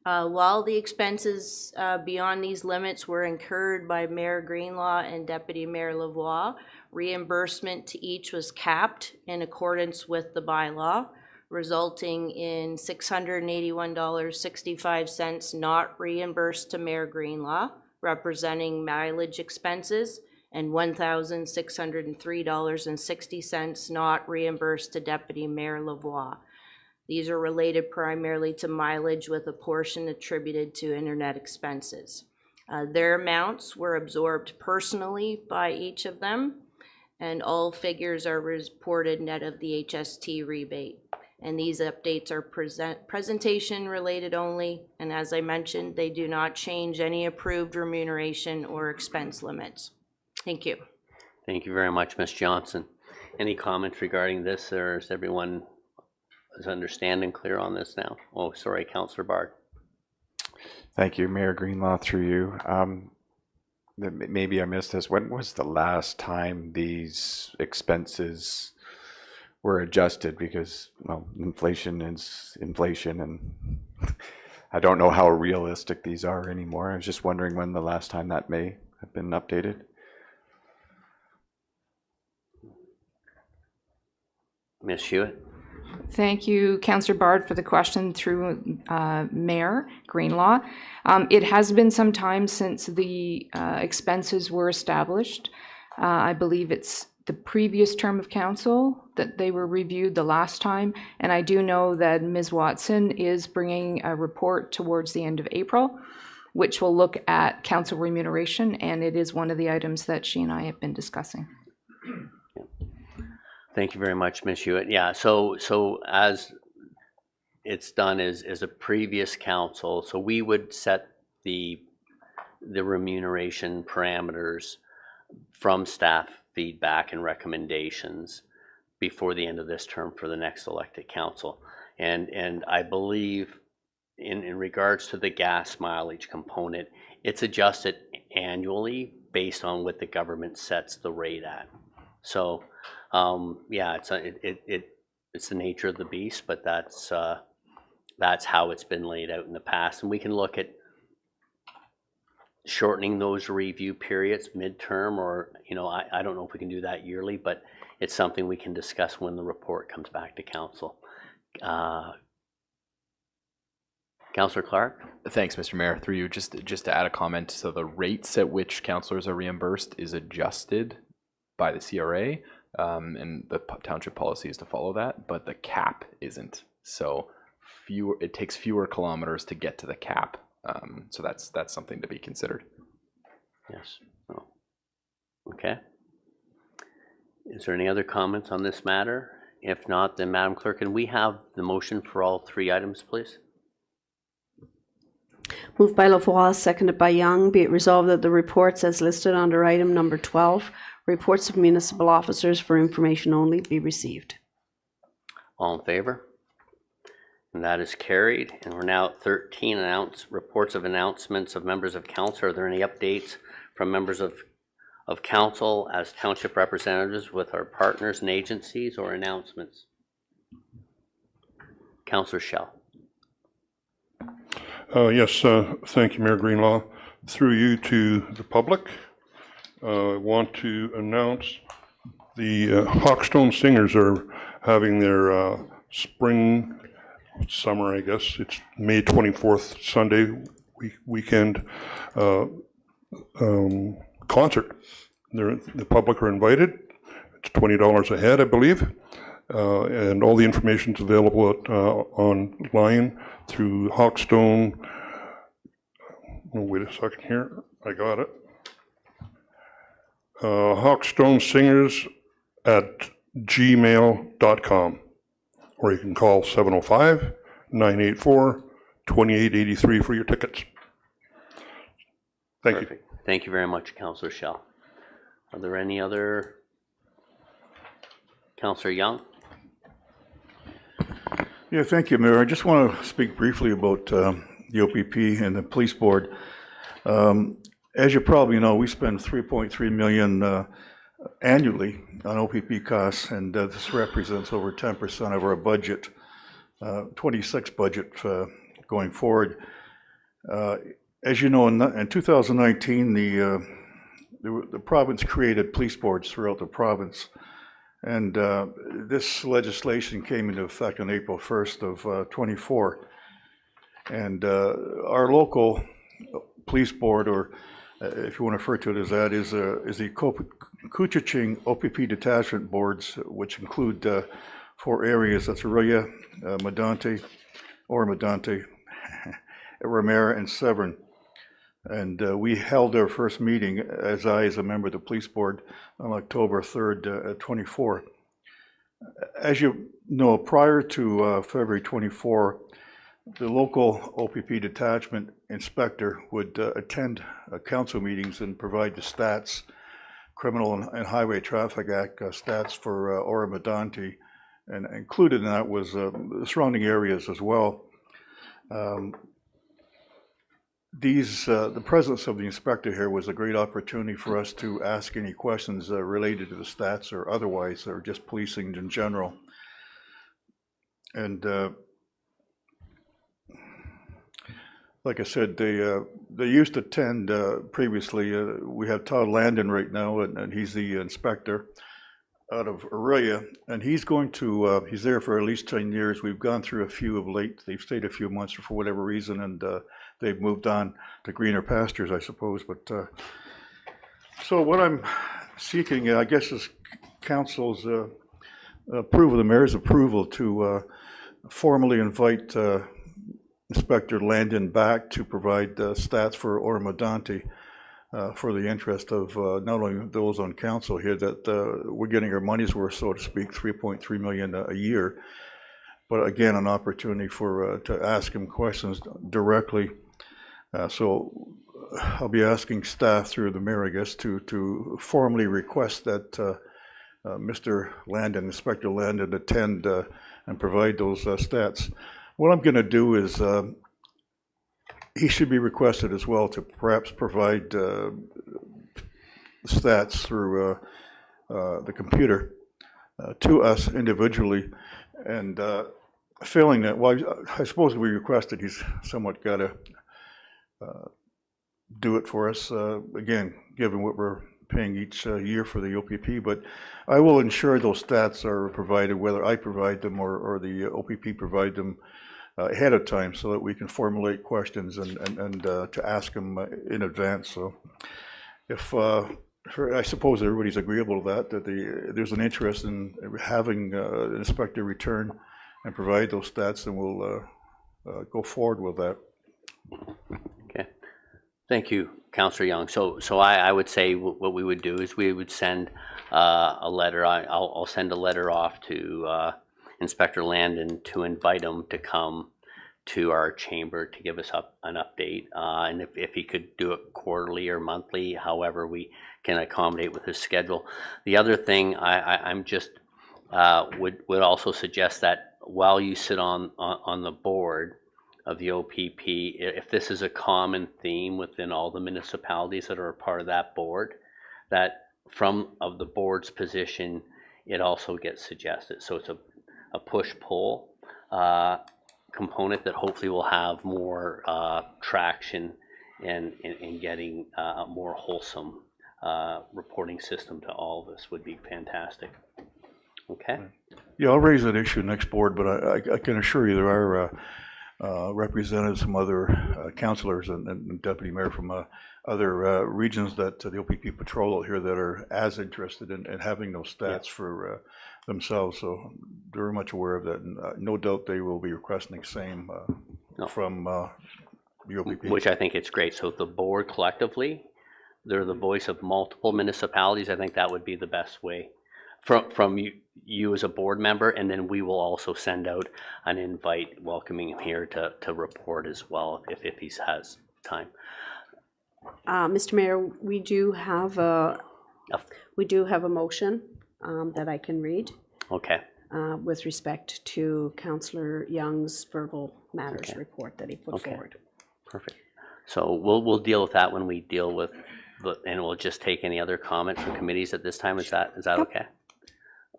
While the expenses beyond these limits were incurred by Mayor Greenlaw and Deputy Mayor Lavoie, reimbursement to each was capped in accordance with the bylaw, resulting in $681.65 not reimbursed to Mayor Greenlaw, representing mileage expenses, and $1,603.60 not reimbursed to Deputy Mayor Lavoie. These are related primarily to mileage with a portion attributed to internet expenses. Their amounts were absorbed personally by each of them, and all figures are reported net of the HST rebate. And these updates are presentation related only, and as I mentioned, they do not change any approved remuneration or expense limits. Thank you. Thank you very much, Ms. Johnson. Any comments regarding this, or is everyone understanding clear on this now? Oh, sorry, Councillor Bard. Thank you, Mayor Greenlaw, through you. Maybe I missed this. When was the last time these expenses were adjusted? Because, well, inflation is inflation, and I don't know how realistic these are anymore. I was just wondering when the last time that may have been updated. Ms. Hewitt? Thank you, Councillor Bard, for the question through Mayor Greenlaw. It has been some time since the expenses were established. I believe it's the previous term of council that they were reviewed the last time, and I do know that Ms. Watson is bringing a report towards the end of April, which will look at council remuneration, and it is one of the items that she and I have been discussing. Thank you very much, Ms. Hewitt. Yeah, so as it's done as a previous council, so we would set the remuneration parameters from staff feedback and recommendations before the end of this term for the next elected council. And I believe in regards to the gas mileage component, it's adjusted annually based on what the government sets the rate at. So yeah, it's the nature of the beast, but that's how it's been laid out in the past. And we can look at shortening those review periods midterm, or I don't know if we can do that yearly, but it's something we can discuss when the report comes back to council. Councillor Clark? Thanks, Mr. Mayor. Through you, just to add a comment. So the rates at which councillors are reimbursed is adjusted by the CRA, and the township policy is to follow that, but the cap isn't. So it takes fewer kilometers to get to the cap. So that's something to be considered. Yes. Oh. Okay. Is there any other comments on this matter? If not, then Madam Clerk, can we have the motion for all three items, please? Moved by Lavoie, seconded by Young. Be it resolved that the reports as listed under item number 12, reports of municipal officers for information only, be received. All in favor? And that is carried. And we're now at 13, reports of announcements of members of council. Are there any updates from members of council as township representatives with our partners and agencies, or announcements? Councillor Schell. Yes, thank you, Mayor Greenlaw. Through you to the public, I want to announce the Hawkstone Singers are having their summer, I guess. It's May 24th, Sunday weekend concert. The public are invited. It's $20 a head, I believe. And all the information is available online through Hawkstone. Oh, wait a second here. I got it. Hawkstone Singers at gmail.com, or you can call 705-984-2883 for your tickets. Thank you. Thank you very much, Councillor Schell. Are there any other? Councillor Young? Yeah, thank you, Mayor. I just want to speak briefly about the OPP and the police board. As you probably know, we spend $3.3 million annually on OPP costs, and this represents over 10% of our budget, 26 budget going forward. As you know, in 2019, the province created police boards throughout the province, and this legislation came into effect on April 1st of 24. And our local police board, or if you want to refer to it as that, is the Couchiching OPP detachment boards, which include 4 areas. That's Oro, Medonte, Oro-Medonte, Ramera, and Severn. And we held our first meeting as a member of the police board on October 3rd at 24. As you know, prior to February 24, the local OPP detachment inspector would attend council meetings and provide the stats, Criminal and Highway Traffic Act stats for Oro-Medonte, and included in that was the surrounding areas as well. The presence of the inspector here was a great opportunity for us to ask any questions related to the stats or otherwise, or just policing in general. And like I said, they used to attend previously. We have Todd Landon right now, and he's the inspector. out of Aurelia, and he's going to, he's there for at least 10 years. We've gone through a few of late. They've stayed a few months for whatever reason, and they've moved on to greener pastures, I suppose. But so what I'm seeking, I guess, is council's approval, the mayor's approval to formally invite Inspector Landon back to provide stats for Oro-Medonte. For the interest of not only those on council here, that we're getting our money's worth, so to speak, $3.3 million a year, but again, an opportunity for to ask him questions directly. So I'll be asking staff through the mayor, I guess, to formally request that Mr. Landon, Inspector Landon, attend and provide those stats. What I'm going to do is he should be requested as well to perhaps provide stats through the computer to us individually, and failing that, well, I suppose we requested, he's somewhat got to do it for us, again, given what we're paying each year for the OPP, but I will ensure those stats are provided, whether I provide them or the OPP provide them ahead of time, so that we can formulate questions and to ask them in advance. So if I suppose everybody's agreeable to that there's an interest in having an inspector return and provide those stats, then we'll go forward with that. Okay, thank you, Councillor Young. So I would say what we would do is we would send a letter. I'll send a letter off to Inspector Landon to invite him to come to our chamber to give us an update, and if he could do it quarterly or monthly, however we can accommodate with his schedule. The other thing I'm just would also suggest that while you sit on the board of the OPP, if this is a common theme within all the municipalities that are a part of that board, that from the board's position, it also gets suggested. So it's a push-pull component that hopefully will have more traction in getting a more wholesome reporting system to all of us would be fantastic. Okay. Yeah, I'll raise that issue next board, but I can assure you there are representatives from other councillors and deputy mayor from other regions that the OPP patrol out here that are as interested in having those stats for themselves. So they're very much aware of that, and no doubt they will be requesting the same from the OPP. Which I think it's great. So the board collectively, they're the voice of multiple municipalities. I think that would be the best way from you as a board member, and then we will also send out an invite welcoming him here to report as well if he has time. Mr. Mayor, we do have a motion that I can read. Okay. With respect to Councillor Young's verbal matters report that he put forward. Perfect. So we'll deal with that when we deal with and we'll just take any other comment from committees at this time. Is that okay?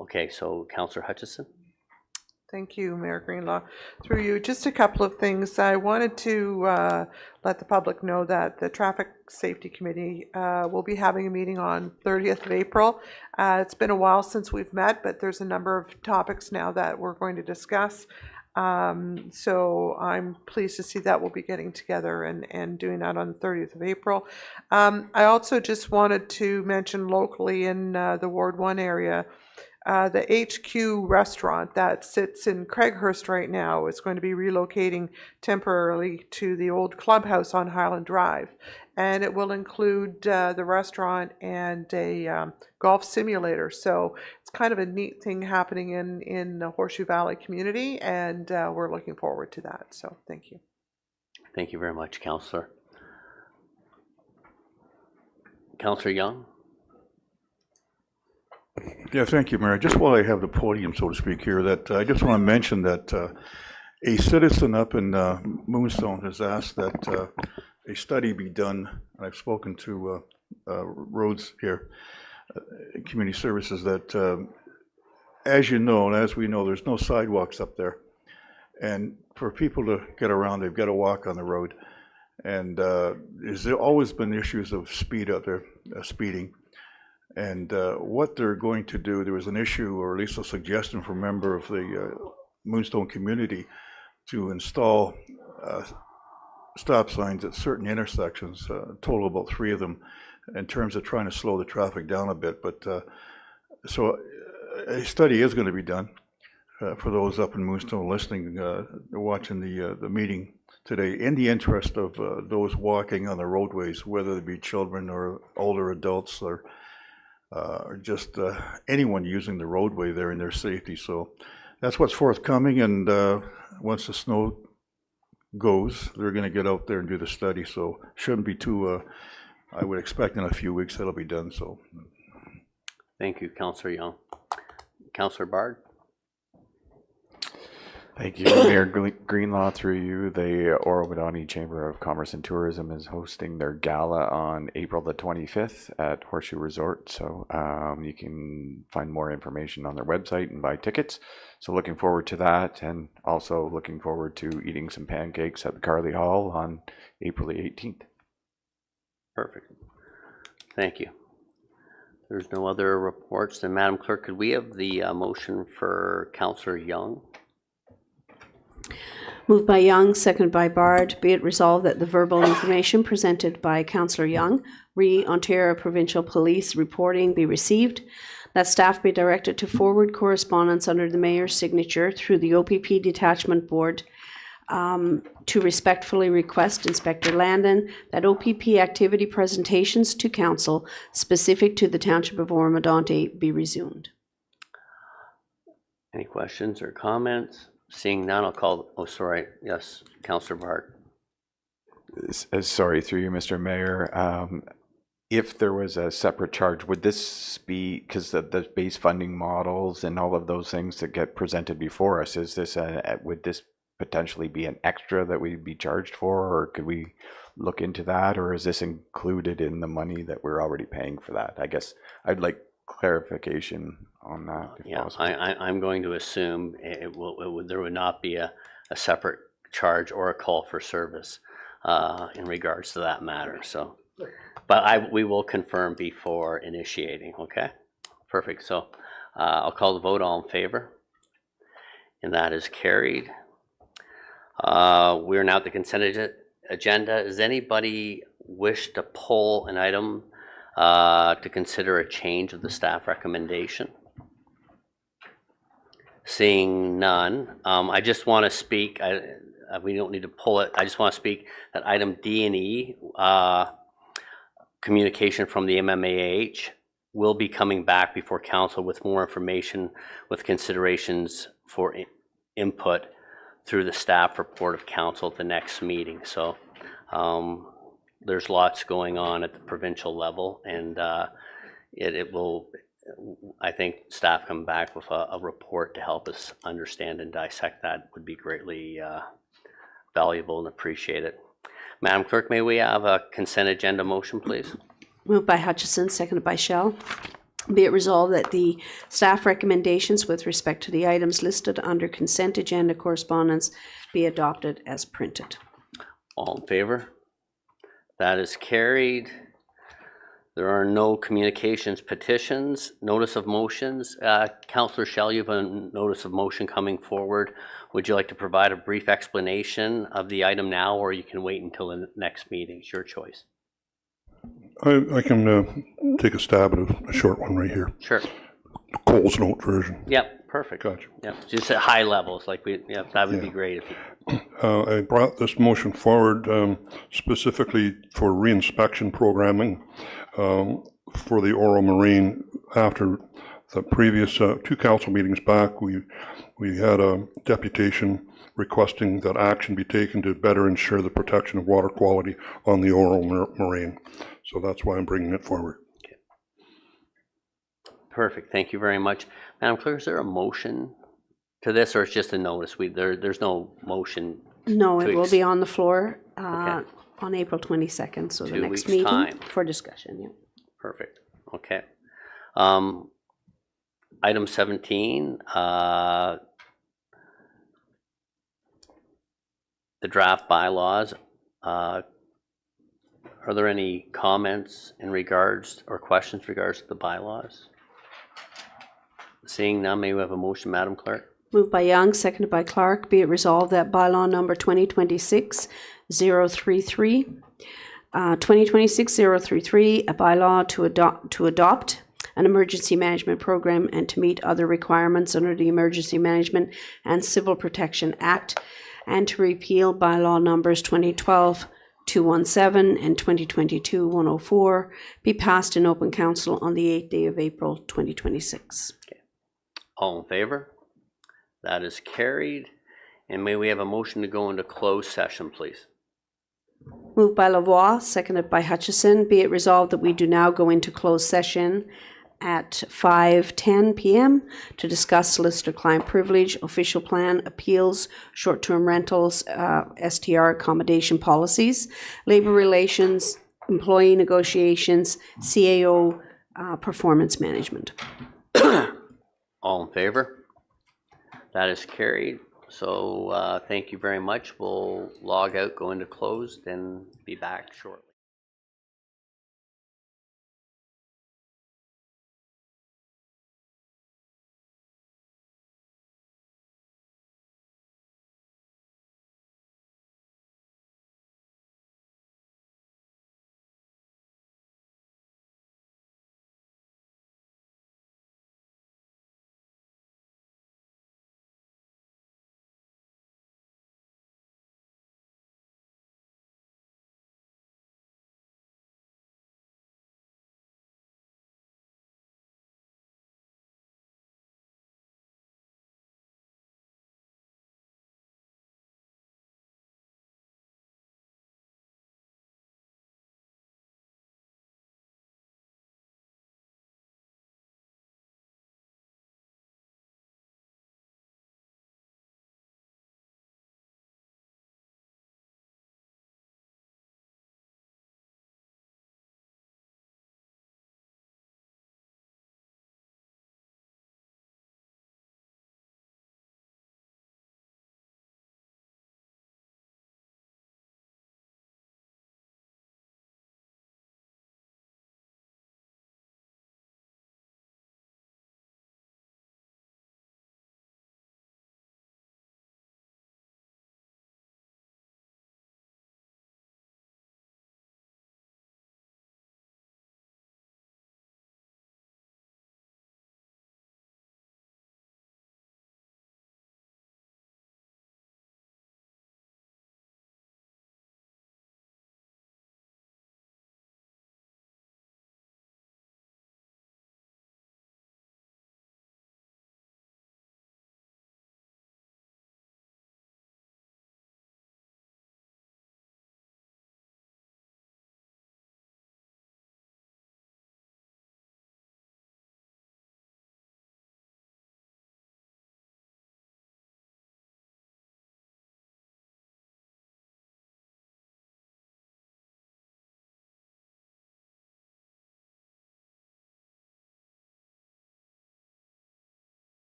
Okay, so Councillor Hutchison. Thank you, Mayor Greenlaw. Through you, just a couple of things. I wanted to let the public know that the Traffic Safety Committee will be having a meeting on 30th of April. It's been a while since we've met, but there's a number of topics now that we're going to discuss. So I'm pleased to see that we'll be getting together and doing that on the 30th of April. I also just wanted to mention locally in the Ward 1 area, the HQ restaurant that sits in Craighurst right now is going to be relocating temporarily to the old clubhouse on Highland Drive. And it will include the restaurant and a golf simulator. So it's kind of a neat thing happening in the Horseshoe Valley community, and we're looking forward to that. So thank you. Thank you very much, Councillor. Councillor Young? Yeah, thank you, Mayor. Just while I have the podium, so to speak, here, that I just want to mention that a citizen up in Moonstone has asked that a study be done. I've spoken to roads here, community services, that as you know, and as we know, there's no sidewalks up there. And for people to get around, they've got to walk on the road. And there's always been issues of speed out there, speeding. And what they're going to do, there was an issue, or at least a suggestion from a member of the Moonstone community to install stop signs at certain intersections, total about 3 of them, in terms of trying to slow the traffic down a bit. But so a study is going to be done for those up in Moonstone listening, watching the meeting today, in the interest of those walking on the roadways, whether they be children or older adults or just anyone using the roadway there in their safety. So that's what's forthcoming, and once the snow goes, they're going to get out there and do the study. So shouldn't be too, I would expect in a few weeks that'll be done. So Thank you, Councillor Young. Councillor Bard? Thank you, Mayor Greenlaw. Through you, the Oro-Medonte Chamber of Commerce and Tourism is hosting their gala on April the 25th at Horseshoe Resort. So you can find more information on their website and buy tickets. So looking forward to that, and also looking forward to eating some pancakes at the Carley Hall on April the 18th. Perfect. Thank you. There's no other reports. Then, Madam Clerk, could we have the motion for Councillor Young? Moved by Young, seconded by Bard. Be it resolved that the verbal information presented by Councillor Young, re Ontario Provincial Police reporting, be received. That staff be directed to forward correspondence under the Mayor's signature through the OPP Detachment Board to respectfully request Inspector Landon that OPP activity presentations to Council specific to the Township of Oro-Medonte be resumed. Any questions or comments? Seeing none, I'll call, oh, sorry, yes, Councillor Bard. Sorry, through you, Mr. Mayor. If there was a separate charge, would this be, because the base funding models and all of those things that get presented before us, is this would this potentially be an extra that we'd be charged for, or could we look into that, or is this included in the money that we're already paying for that? I guess I'd like clarification on that. Yeah, I'm going to assume there would not be a separate charge or a call for service in regards to that matter. So, but we will confirm before initiating. Okay, perfect. So I'll call the vote. All in favor, and that is carried. We're now at the consent agenda. Does anybody wish to pull an item to consider a change of the staff recommendation? Seeing none, I just want to speak, we don't need to pull it, I just want to speak that item D and E, communication from the MMAH, will be coming back before Council with more information with considerations for input through the staff report of Council at the next meeting. So there's lots going on at the provincial level, and it will, I think staff come back with a report to help us understand and dissect that would be greatly valuable and appreciated. Madam Clerk, may we have a consent agenda motion, please? Moved by Hutchison, seconded by Shell. Be it resolved that the staff recommendations with respect to the items listed under consent agenda correspondence be adopted as printed. All in favor? That is carried. There are no communications, petitions, notice of motions. Councillor Shell, you have a notice of motion coming forward. Would you like to provide a brief explanation of the item now, or you can wait until the next meeting? It's your choice. I can take a stab at a short one right here. Sure. Cole's note version. Yep, perfect. Gotcha. Yep, just at high levels, like that would be great if you. I brought this motion forward specifically for reinspection programming for the Oro Marine. After the previous 2 council meetings back, we had a deputation requesting that action be taken to better ensure the protection of water quality on the Oro Marine. So that's why I'm bringing it forward. Okay. Perfect. Thank you very much. Madam Clerk, is there a motion to this, or it's just a notice? There's no motion. No, it will be on the floor on April 22nd, so the next meeting time for discussion. Yeah. Perfect. Okay. Item 17, the draft bylaws. Are there any comments in regards or questions regards to the bylaws? Seeing none, may we have a motion, Madam Clerk? Moved by Young, seconded by Clark. Be it resolved that bylaw number 2026-033, 2026-033, a bylaw to adopt an emergency management program and to meet other requirements under the Emergency Management and Civil Protection Act, and to repeal bylaw numbers 2012-217 and 2022-104, be passed in open council on the 8th day of April 2026. All in favor? That is carried. And may we have a motion to go into closed session, please? Moved by Lavoie, seconded by Hutchison. Be it resolved that we do now go into closed session at 5:10 p.m. to discuss solicitor-client privilege, official plan, appeals, short-term rentals, STR accommodation policies, labor relations, employee negotiations, CAO performance management. All in favor? That is carried. So thank you very much. We'll log out, go into closed, and be back shortly.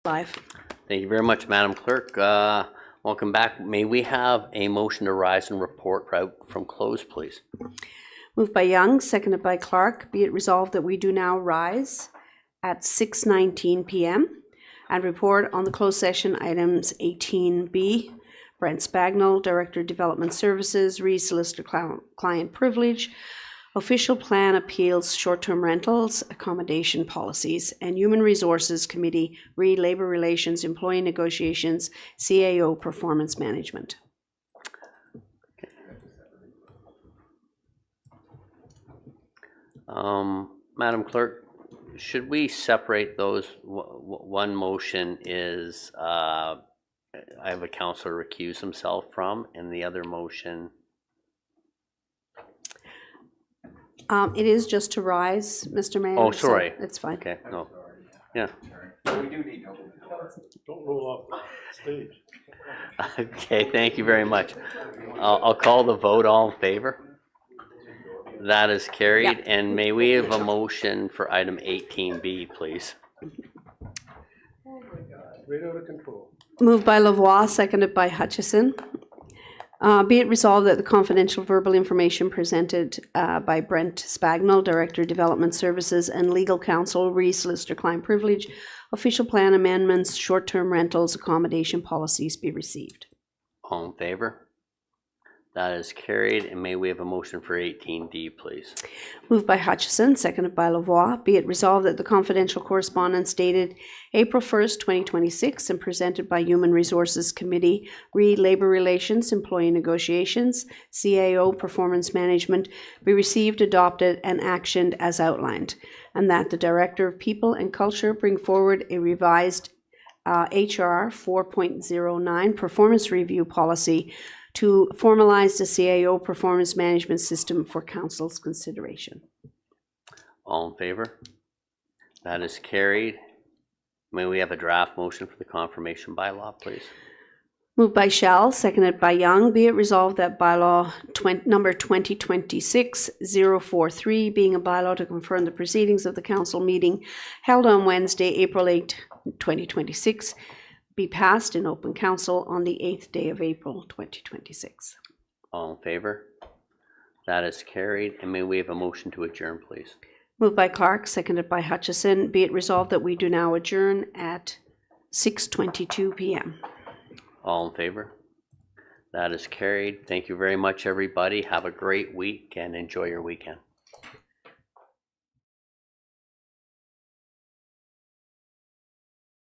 Live. Thank you very much, Madam Clerk. Welcome back. May we have a motion to rise and report out from close, please? Moved by Young, seconded by Clark. Be it resolved that we do now rise at 6:19 p.m. and report on the closed session items 18B. Brent Spagnell, Director of Development Services, Solicitor Client Privilege, Official Plan Appeals, Short-Term Rentals, Accommodation Policies, and Human Resources Committee, Labor Relations, Employee Negotiations, CAO Performance Management. Madam Clerk, should we separate those? One motion is I have a councillor recuse himself from, and the other motion. It is just to rise, Mr. Mayor. Oh, sorry. So it's fine. Okay, no. Yeah. We do need help. Don't roll off the stage. Okay, thank you very much. I'll call the vote. All in favor? That is carried. Yep. And may we have a motion for item 18B, please? Right out of control. Moved by Lavoie, seconded by Hutchison. Be it resolved that the confidential verbal information presented by Brent Spagnell, Director of Development Services, and Legal Counsel, Solicitor Client Privilege, Official Plan Amendments, Short-Term Rentals, Accommodation Policies be received. All in favor? That is carried. And may we have a motion for 18D, please? Moved by Hutchison, seconded by Lavoie. Be it resolved that the confidential correspondence dated April 1st, 2026, and presented by Human Resources Committee, Labor Relations, Employee Negotiations, CAO Performance Management, be received, adopted, and actioned as outlined, and that the Director of People and Culture bring forward a revised HR 4.09 performance review policy to formalize the CAO performance management system for council's consideration. All in favor? That is carried. May we have a draft motion for the confirmation bylaw, please? Moved by Shell, seconded by Young. Be it resolved that bylaw number 2026-043, being a bylaw to confirm the proceedings of the council meeting held on Wednesday, April 8, 2026, be passed in open council on the 8th day of April 2026. All in favor? That is carried. And may we have a motion to adjourn, please? Moved by Clark, seconded by Hutchison. Be it resolved that we do now adjourn at 6:22 p.m. All in favor? That is carried. Thank you very much, everybody. Have a great week and enjoy your weekend.